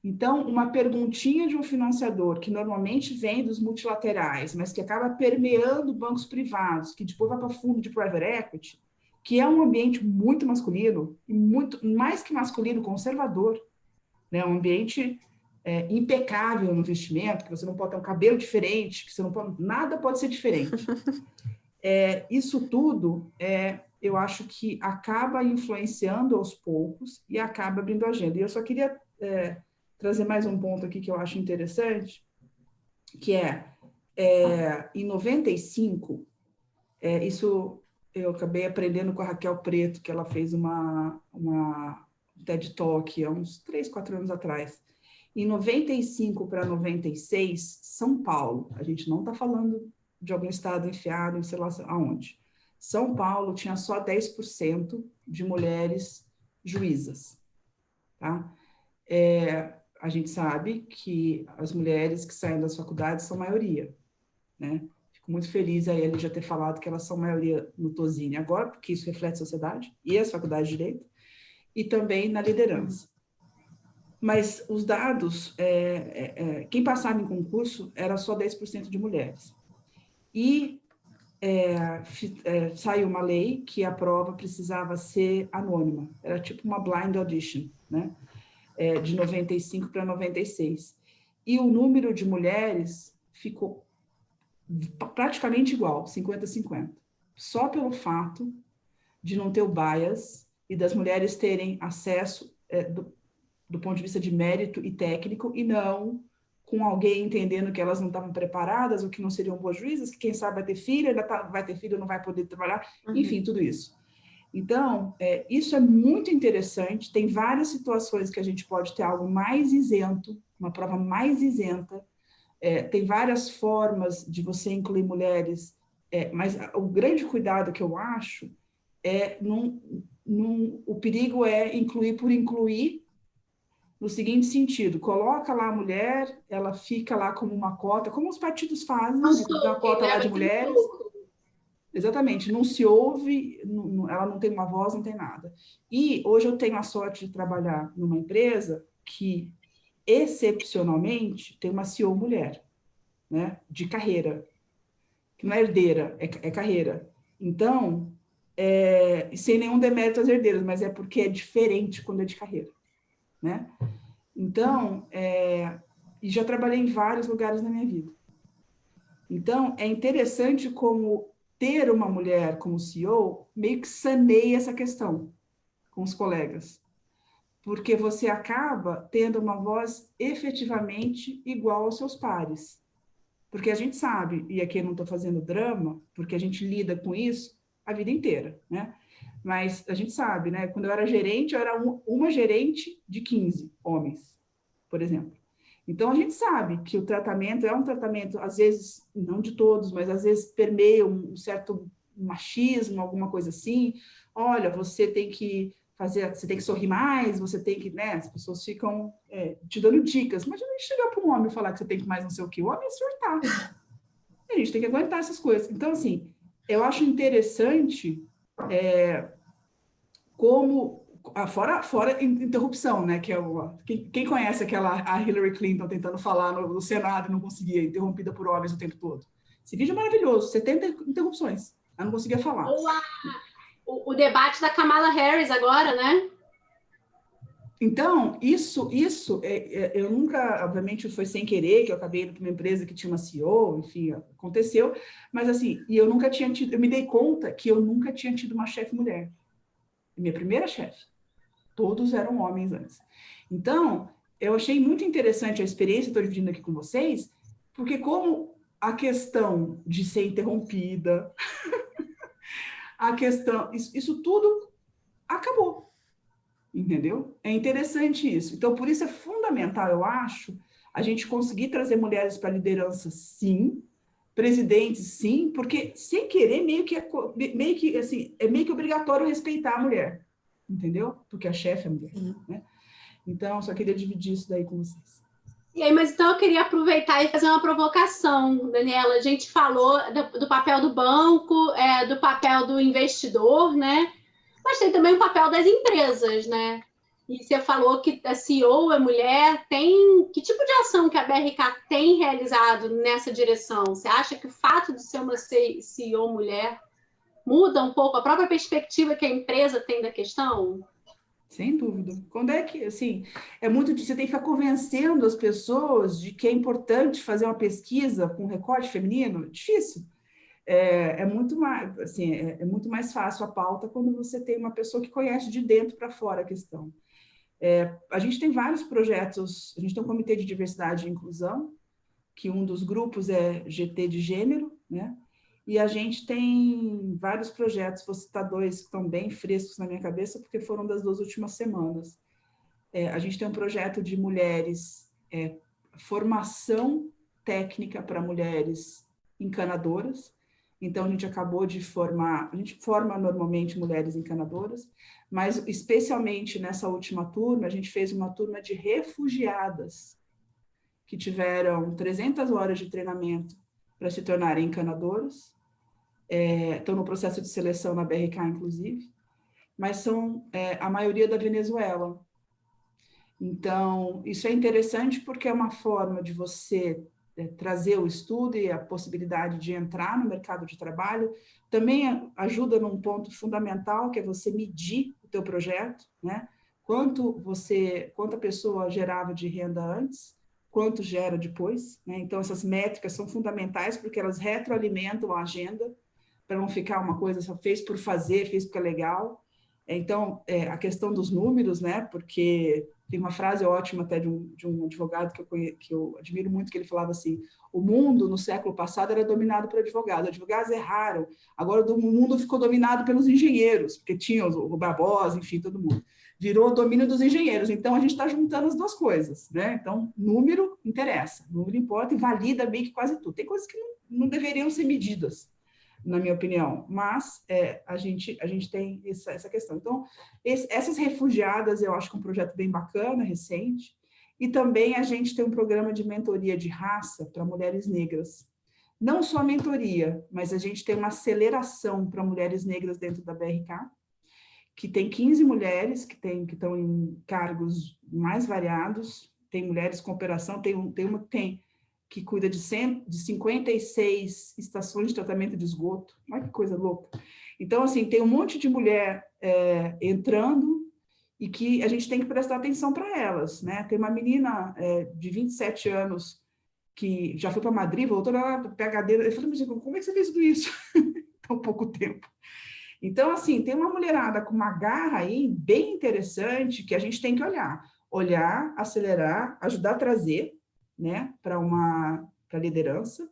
Então, uma perguntinha de um financiador, que normalmente vem dos multilaterais, mas que acaba permeando bancos privados, que depois vai para fundo de private equity, que é um ambiente muito masculino, e muito mais que masculino, conservador, né? Um ambiente impecável no vestimento, que você não pode ter um cabelo diferente, que você não pode, nada pode ser diferente. Isso tudo, eu acho que acaba influenciando aos poucos e acaba abrindo a agenda. E eu só queria trazer mais um ponto aqui que eu acho interessante, que em 95, isso eu acabei aprendendo com a Raquel Preto, que ela fez uma TED Talk há uns 3, 4 anos atrás. Em 95 para 96, São Paulo, a gente não está falando de algum estado enfiado em sei lá aonde, São Paulo tinha só 10% de mulheres juízas, tá? A gente sabe que as mulheres que saem das faculdades são maioria, né? Fico muito feliz a ele já ter falado que elas são maioria no TOSINE agora, porque isso reflete a sociedade e as faculdades de direito, e também na liderança. Mas os dados, quem passava em concurso era só 10% de mulheres. E saiu uma lei que a prova precisava ser anônima, era tipo uma blind audition, né? De 95 para 96. E o número de mulheres ficou praticamente igual, 50-50. Só pelo fato de não ter o bias e das mulheres terem acesso do ponto de vista de mérito e técnico, e não com alguém entendendo que elas não estavam preparadas ou que não seriam boas juízas, que quem sabe vai ter filho, vai ter filho, não vai poder trabalhar, enfim, tudo isso. Então, isso é muito interessante, tem várias situações que a gente pode ter algo mais isento, uma prova mais isenta, tem várias formas de você incluir mulheres, mas o grande cuidado que eu acho o perigo é incluir por incluir, no seguinte sentido: coloca lá a mulher, ela fica lá como uma cota, como os partidos fazem, né? Uma cota lá de mulheres. Exatamente, não se ouve, ela não tem uma voz, não tem nada. E hoje eu tenho a sorte de trabalhar numa empresa que, excepcionalmente, tem uma CEO mulher, né? De carreira, que não é herdeira, é carreira. Então, sem nenhum demérito às herdeiras, mas é porque é diferente quando é de carreira, né? Então, e já trabalhei em vários lugares na minha vida. Então, é interessante como ter uma mulher como CEO meio que saneia essa questão com os colegas, porque você acaba tendo uma voz efetivamente igual aos seus pares. Porque a gente sabe, e aqui eu não estou fazendo drama, porque a gente lida com isso a vida inteira, né? Mas a gente sabe, né? Quando eu era gerente, eu era uma gerente de 15 homens, por exemplo. Então, a gente sabe que o tratamento é um tratamento, às vezes, não de todos, mas às vezes permeia um certo machismo, alguma coisa assim. Olha, você tem que sorrir mais, você tem que, né? As pessoas ficam te dando dicas. Imagina a gente chegar para um homem e falar que você tem que mais não sei o quê, o homem ia surtar. A gente tem que aguentar essas coisas. Então, assim, eu acho interessante como... Fora interrupção, né? Que quem conhece a Hillary Clinton tentando falar no Senado e não conseguia, interrompida por homens o tempo todo? Esse vídeo é maravilhoso, 70 interrupções. Ela não conseguia falar. O debate da Kamala Harris agora, né? Então, isso eu nunca, obviamente, foi sem querer, que eu acabei indo para uma empresa que tinha uma CEO, enfim, aconteceu, mas assim, e eu me dei conta que eu nunca tinha tido uma chefe mulher. Minha primeira chefe. Todos eram homens antes. Então, eu achei muito interessante a experiência, estou dividindo aqui com vocês, porque como a questão de ser interrompida, a questão, isso tudo acabou, entendeu? É interessante isso. Então, por isso é fundamental, eu acho, a gente conseguir trazer mulheres para a liderança, sim, presidentes, sim, porque, sem querer, meio que assim, é meio que obrigatório respeitar a mulher. Entendeu? Porque a chefe é mulher, né? Então, só queria dividir isso daí com vocês. E aí, mas então eu queria aproveitar e fazer uma provocação, Daniela. A gente falou do papel do banco, do papel do investidor, né? Mas tem também o papel das empresas, né? E você falou que a CEO é mulher. Que tipo de ação que a BRK tem realizado nessa direção? Você acha que o fato de ser uma CEO mulher muda um pouco a própria perspectiva que a empresa tem da questão? Sem dúvida. Quando é que, assim, é muito difícil, você tem que ficar convencendo as pessoas de que é importante fazer uma pesquisa com recorte feminino? Difícil. É muito mais, assim, é muito mais fácil a pauta quando você tem uma pessoa que conhece de dentro para fora a questão. A gente tem vários projetos, a gente tem um comitê de diversidade e inclusão, que um dos grupos é GT de gênero, né? E a gente tem vários projetos, vou citar dois que estão bem frescos na minha cabeça, porque foram das 2 últimas semanas. A gente tem um projeto de mulheres, formação técnica para mulheres encanadoras. Então, a gente acabou de formar, a gente forma normalmente mulheres encanadoras, mas especialmente nessa última turma, a gente fez uma turma de refugiadas, que tiveram 300 horas de treinamento para se tornarem encanadoras, estão no processo de seleção na BRK, inclusive, mas são a maioria da Venezuela. Então, isso é interessante porque é uma forma de você trazer o estudo e a possibilidade de entrar no mercado de trabalho. Também ajuda num ponto fundamental, que é você medir o teu projeto, né? Quanto a pessoa gerava de renda antes, quanto gera depois, né? Então, essas métricas são fundamentais porque elas retroalimentam a agenda, para não ficar uma coisa só fez por fazer, fez porque é legal. Então, a questão dos números, né? Porque tem uma frase ótima até de um advogado que eu admiro muito, que ele falava assim: o mundo no século passado era dominado por advogados. Advogados erraram, agora o mundo ficou dominado pelos engenheiros, porque tinha o Barbosa, enfim, todo mundo. Virou o domínio dos engenheiros. Então, a gente está juntando as duas coisas, né? Então, número interessa, número importa e valida bem que quase tudo. Tem coisas que não deveriam ser medidas, na minha opinião, mas a gente tem essa questão. Então, essas refugiadas, eu acho que é um projeto bem bacana, recente, e também a gente tem um programa de mentoria de raça para mulheres negras. Não só mentoria, mas a gente tem uma aceleração para mulheres negras dentro da BRK, que tem 15 mulheres que estão em cargos mais variados, tem mulheres com operação, tem uma que cuida de 56 estações de tratamento de esgoto. Olha que coisa louca. Então, assim, tem um monte de mulher entrando e que a gente tem que prestar atenção para elas, né? Tem uma menina de 27 anos que já foi para Madrid, voltou lá do PhD. Eu falei, mas como é que você fez tudo isso em tão pouco tempo? Então, assim, tem uma mulherada com uma garra aí bem interessante que a gente tem que olhar, acelerar, ajudar a trazer, né, para a liderança,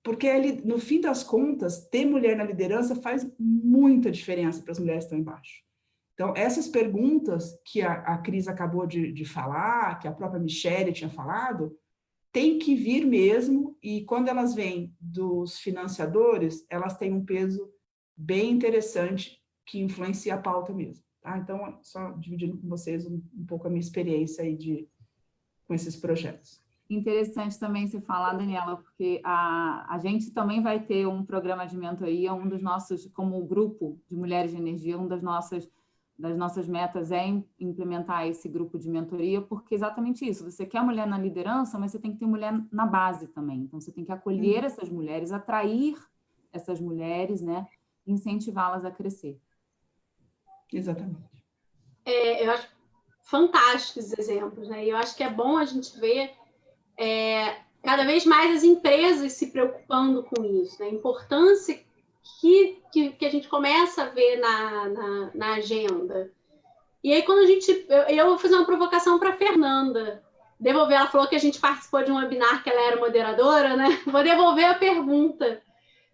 porque no fim das contas, ter mulher na liderança faz muita diferença para as mulheres que estão embaixo. Então, essas perguntas que a Cris acabou de falar, que a própria Michele tinha falado, tem que vir mesmo, e quando elas vêm dos financiadores, elas têm um peso bem interessante que influencia a pauta mesmo. Tá? Então, só dividindo com vocês um pouco a minha experiência aí com esses projetos. Interessante também você falar, Daniela, porque a gente também vai ter um programa de mentoria, um dos nossos, como grupo de Mulheres de Energia, das nossas metas é implementar esse grupo de mentoria, porque exatamente isso, você quer mulher na liderança, mas você tem que ter mulher na base também, então você tem que acolher essas mulheres, atrair essas mulheres, né, incentivá-las a crescer. Exatamente. Eu acho fantásticos exemplos, né? E eu acho que é bom a gente ver cada vez mais as empresas se preocupando com isso, né? A importância que a gente começa a ver na agenda. E aí, quando eu vou fazer uma provocação para a Fernanda, ela falou que a gente participou de um webinar que ela era moderadora, né? Vou devolver a pergunta.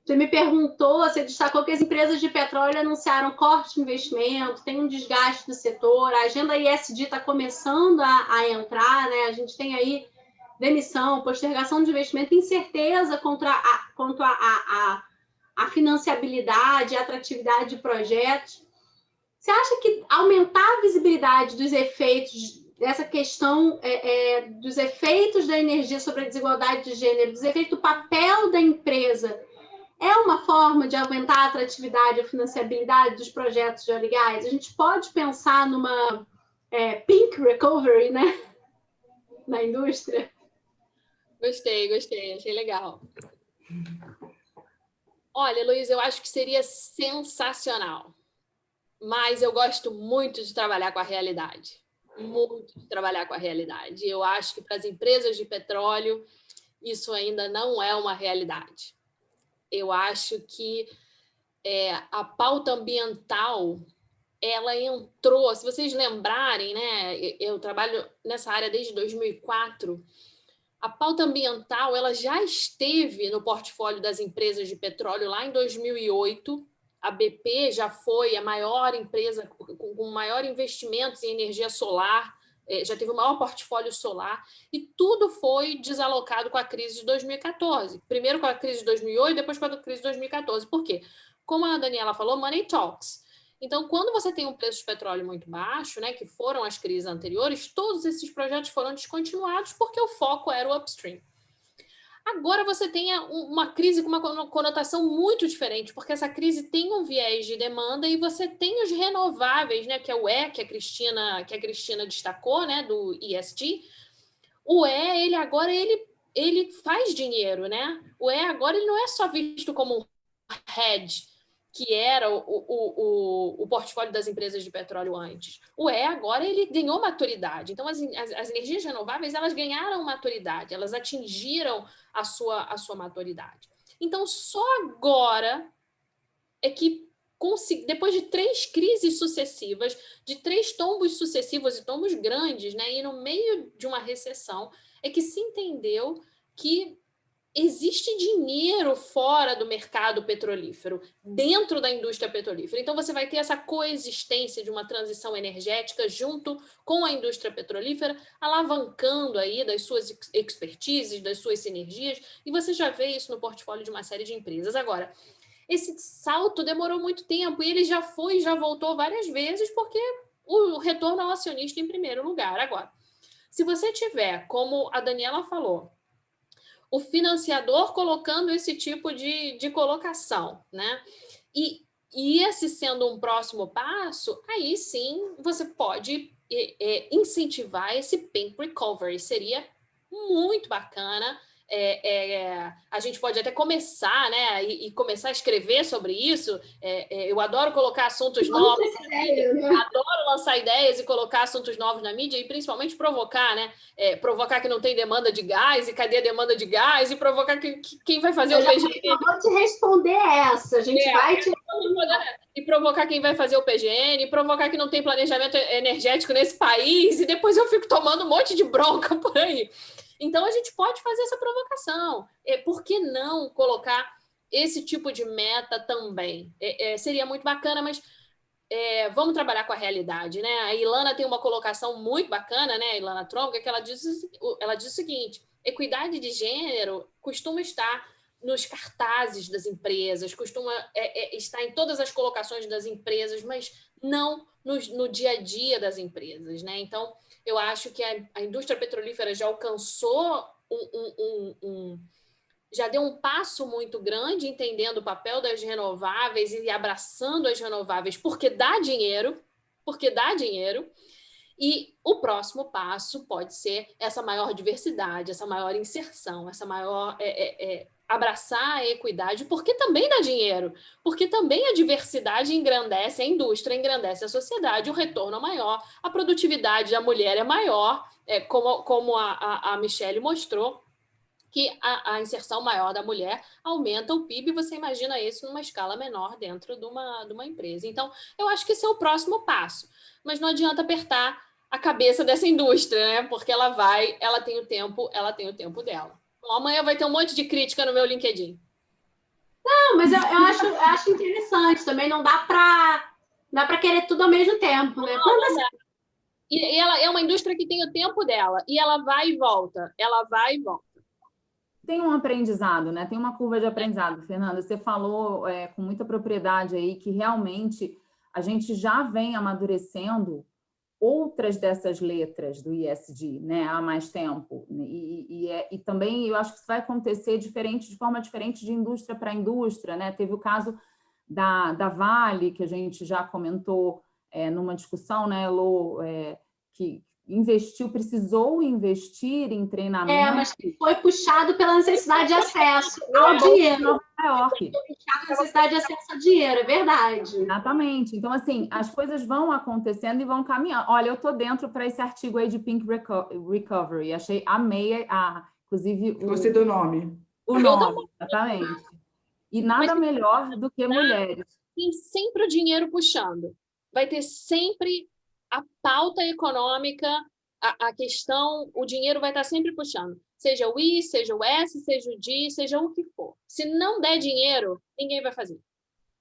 Você me perguntou, você destacou que as empresas de petróleo anunciaram corte de investimento, tem um desgaste do setor, a agenda ESG está começando a entrar, né? A gente tem aí demissão, postergação de investimento, incerteza quanto a financiabilidade, a atratividade de projetos. Você acha que aumentar a visibilidade dos efeitos dessa questão dos efeitos da energia sobre a desigualdade de gênero, dos efeitos do papel da empresa, é uma forma de aumentar a atratividade e a financiabilidade dos projetos de óleo e gás? A gente pode pensar numa pink recovery, né? Na indústria? Gostei, achei legal. Olha, Luiz, eu acho que seria sensacional, mas eu gosto muito de trabalhar com a realidade. Muito de trabalhar com a realidade. Eu acho que para as empresas de petróleo, isso ainda não é uma realidade. Eu acho que a pauta ambiental, ela entrou, se vocês lembrarem, né, eu trabalho nessa área desde 2004, a pauta ambiental ela já esteve no portfólio das empresas de petróleo lá em 2008, a BP já foi a maior empresa com maior investimentos em energia solar, já teve o maior portfólio solar, e tudo foi desalocado com a crise de 2014. Primeiro com a crise de 2008, depois com a crise de 2014. Por quê? Como a Daniela falou, money talks. Então, quando você tem um preço de petróleo muito baixo, né, que foram as crises anteriores, todos esses projetos foram descontinuados porque o foco era o upstream. Agora você tem uma crise com uma conotação muito diferente, porque essa crise tem um viés de demanda e você tem os renováveis, né, que é o E, que a Cristina destacou, né, do ESG. O E, ele agora ele faz dinheiro, né? O E agora ele não é só visto como um hedge, que era o portfólio das empresas de petróleo antes. O E agora ele ganhou maturidade. Então, as energias renováveis elas ganharam maturidade, elas atingiram a sua maturidade. Então, só agora é que, depois de 3 crises sucessivas, de 3 tombos sucessivos e tombos grandes, né, e no meio de uma recessão, é que se entendeu que existe dinheiro fora do mercado petrolífero, dentro da indústria petrolífera. Então, você vai ter essa coexistência de uma transição energética junto com a indústria petrolífera, alavancando aí das suas expertises, das suas sinergias, e você já vê isso no portfólio de uma série de empresas. Agora, esse salto demorou muito tempo, e ele já voltou várias vezes, porque o retorno ao acionista em primeiro lugar. Agora, se você tiver, como a Daniela falou, o financiador colocando esse tipo de colocação, né? E esse sendo um próximo passo, aí sim você pode incentivar esse pink recovery. Seria muito bacana. A gente pode até começar, né? E começar a escrever sobre isso. Eu adoro colocar assuntos novos. Adoro lançar ideias e colocar assuntos novos na mídia e principalmente provocar, né? Provocar que não tem demanda de gás e cadê a demanda de gás e provocar quem vai fazer o PGN. Eu vou te responder essa. A gente vai te... E provocar quem vai fazer o PGN, e provocar que não tem planejamento energético nesse país, e depois eu fico tomando um monte de bronca por aí. Então, a gente pode fazer essa provocação. Por que não colocar esse tipo de meta também? Seria muito bacana, mas vamos trabalhar com a realidade, né? A Ilana tem uma colocação muito bacana, né? A Ilana Tronca, que ela diz o seguinte: equidade de gênero costuma estar nos cartazes das empresas, costuma estar em todas as colocações das empresas, mas não no dia a dia das empresas, né? Então, eu acho que a indústria petrolífera já alcançou já deu um passo muito grande entendendo o papel das renováveis e abraçando as renováveis porque dá dinheiro, e o próximo passo pode ser essa maior diversidade, essa maior inserção, essa maior abraçar a equidade, porque também dá dinheiro, porque também a diversidade engrandece a indústria, engrandece a sociedade, o retorno é maior, a produtividade da mulher é maior, como a Michelle mostrou, que a inserção maior da mulher aumenta o PIB, você imagina isso numa escala menor dentro de uma empresa. Então, eu acho que esse é o próximo passo, mas não adianta apertar a cabeça dessa indústria, né? Porque ela tem o tempo dela. Bom, amanhã vai ter um monte de crítica no meu LinkedIn. Não, mas eu acho interessante também, não dá para querer tudo ao mesmo tempo, né? Não dá. E ela é uma indústria que tem o tempo dela, e ela vai e volta, Tem um aprendizado, né? Tem uma curva de aprendizado, Fernanda. Você falou com muita propriedade aí que realmente a gente já vem amadurecendo outras dessas letras do ESG, né, há mais tempo. E também eu acho que isso vai acontecer de forma diferente de indústria para indústria, né? Teve o caso da Vale, que a gente já comentou numa discussão, né, Elô, que precisou investir em treinamento. Mas foi puxado pela necessidade de acesso ao dinheiro. Nova York. Foi puxado pela necessidade de acesso ao dinheiro, é verdade. Exatamente. Então, assim, as coisas vão acontecendo e vão caminhando. Olha, eu estou dentro para esse artigo aí de Pink Recovery. Amei, inclusive... Gostei do nome. O nome, exatamente. E nada melhor do que mulheres. Tem sempre o dinheiro puxando. Vai ter sempre a pauta econômica, a questão, o dinheiro vai estar sempre puxando. Seja o I, seja o S, seja o D, seja o que for. Se não der dinheiro, ninguém vai fazer.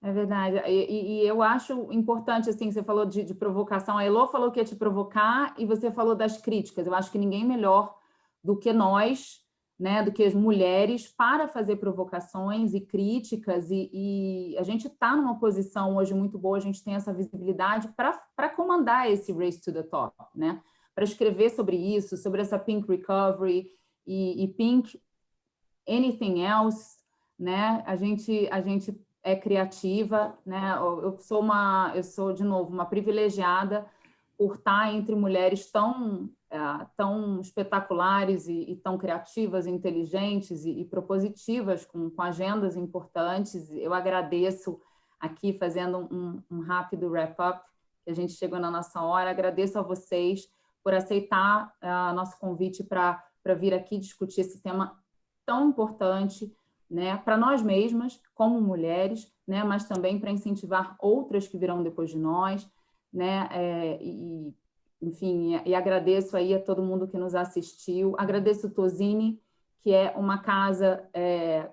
É verdade. E eu acho importante, assim, você falou de provocação. A Elô falou que ia te provocar e você falou das críticas. Eu acho que ninguém melhor do que nós, né, do que as mulheres, para fazer provocações e críticas, e a gente está numa posição hoje muito boa, a gente tem essa visibilidade para comandar esse Race to the Top, né? Para escrever sobre isso, sobre essa Pink Recovery e Pink Anything Else, né? A gente é criativa, né? Eu sou, de novo, uma privilegiada por estar entre mulheres tão espetaculares e tão criativas, inteligentes e propositivas, com agendas importantes. Eu agradeço aqui, fazendo um rápido wrap-up, que a gente chegou na nossa hora. Agradeço a vocês por aceitar nosso convite para vir aqui discutir esse tema tão importante, né, para nós mesmas, como mulheres, né, mas também para incentivar outras que virão depois de nós, né, enfim, e agradeço aí a todo mundo que nos assistiu. Agradeço o Tozini, que é uma casa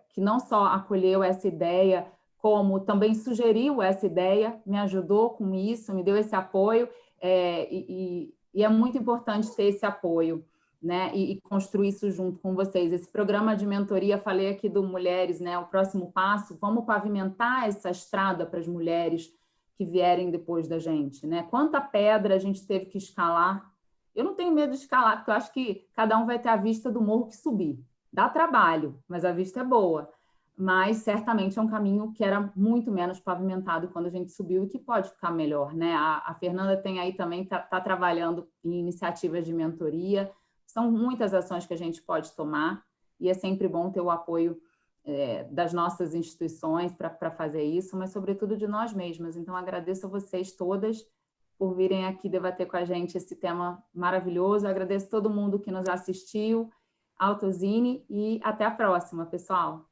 que não só acolheu essa ideia, como também sugeriu essa ideia, me ajudou com isso, me deu esse apoio, e é muito importante ter esse apoio, né, e construir isso junto com vocês. Esse programa de mentoria, falei aqui do Mulheres, né, o próximo passo, vamos pavimentar essa estrada para as mulheres que vierem depois da gente, né? Quanta pedra a gente teve que escalar. Eu não tenho medo de escalar, porque eu acho que cada um vai ter a vista do morro que subir. Dá trabalho, mas a vista é boa. Mas certamente é um caminho que era muito menos pavimentado quando a gente subiu e que pode ficar melhor, né? A Fernanda tem aí também, tá trabalhando em iniciativas de mentoria. São muitas ações que a gente pode tomar e é sempre bom ter o apoio das nossas instituições para fazer isso, mas sobretudo de nós mesmas. Então, agradeço a vocês todas por virem aqui debater com a gente esse tema maravilhoso. Agradeço a todo mundo que nos assistiu, ao Tozini, e até a próxima, pessoal.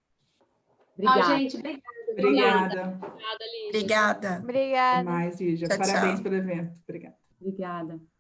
Obrigada. Gente, Obrigada. Obrigada, Lígia. Obrigada. Obrigada. Até mais, Lígia. Tchau, Parabéns tchau. pelo evento. Obrigada. Obrigada.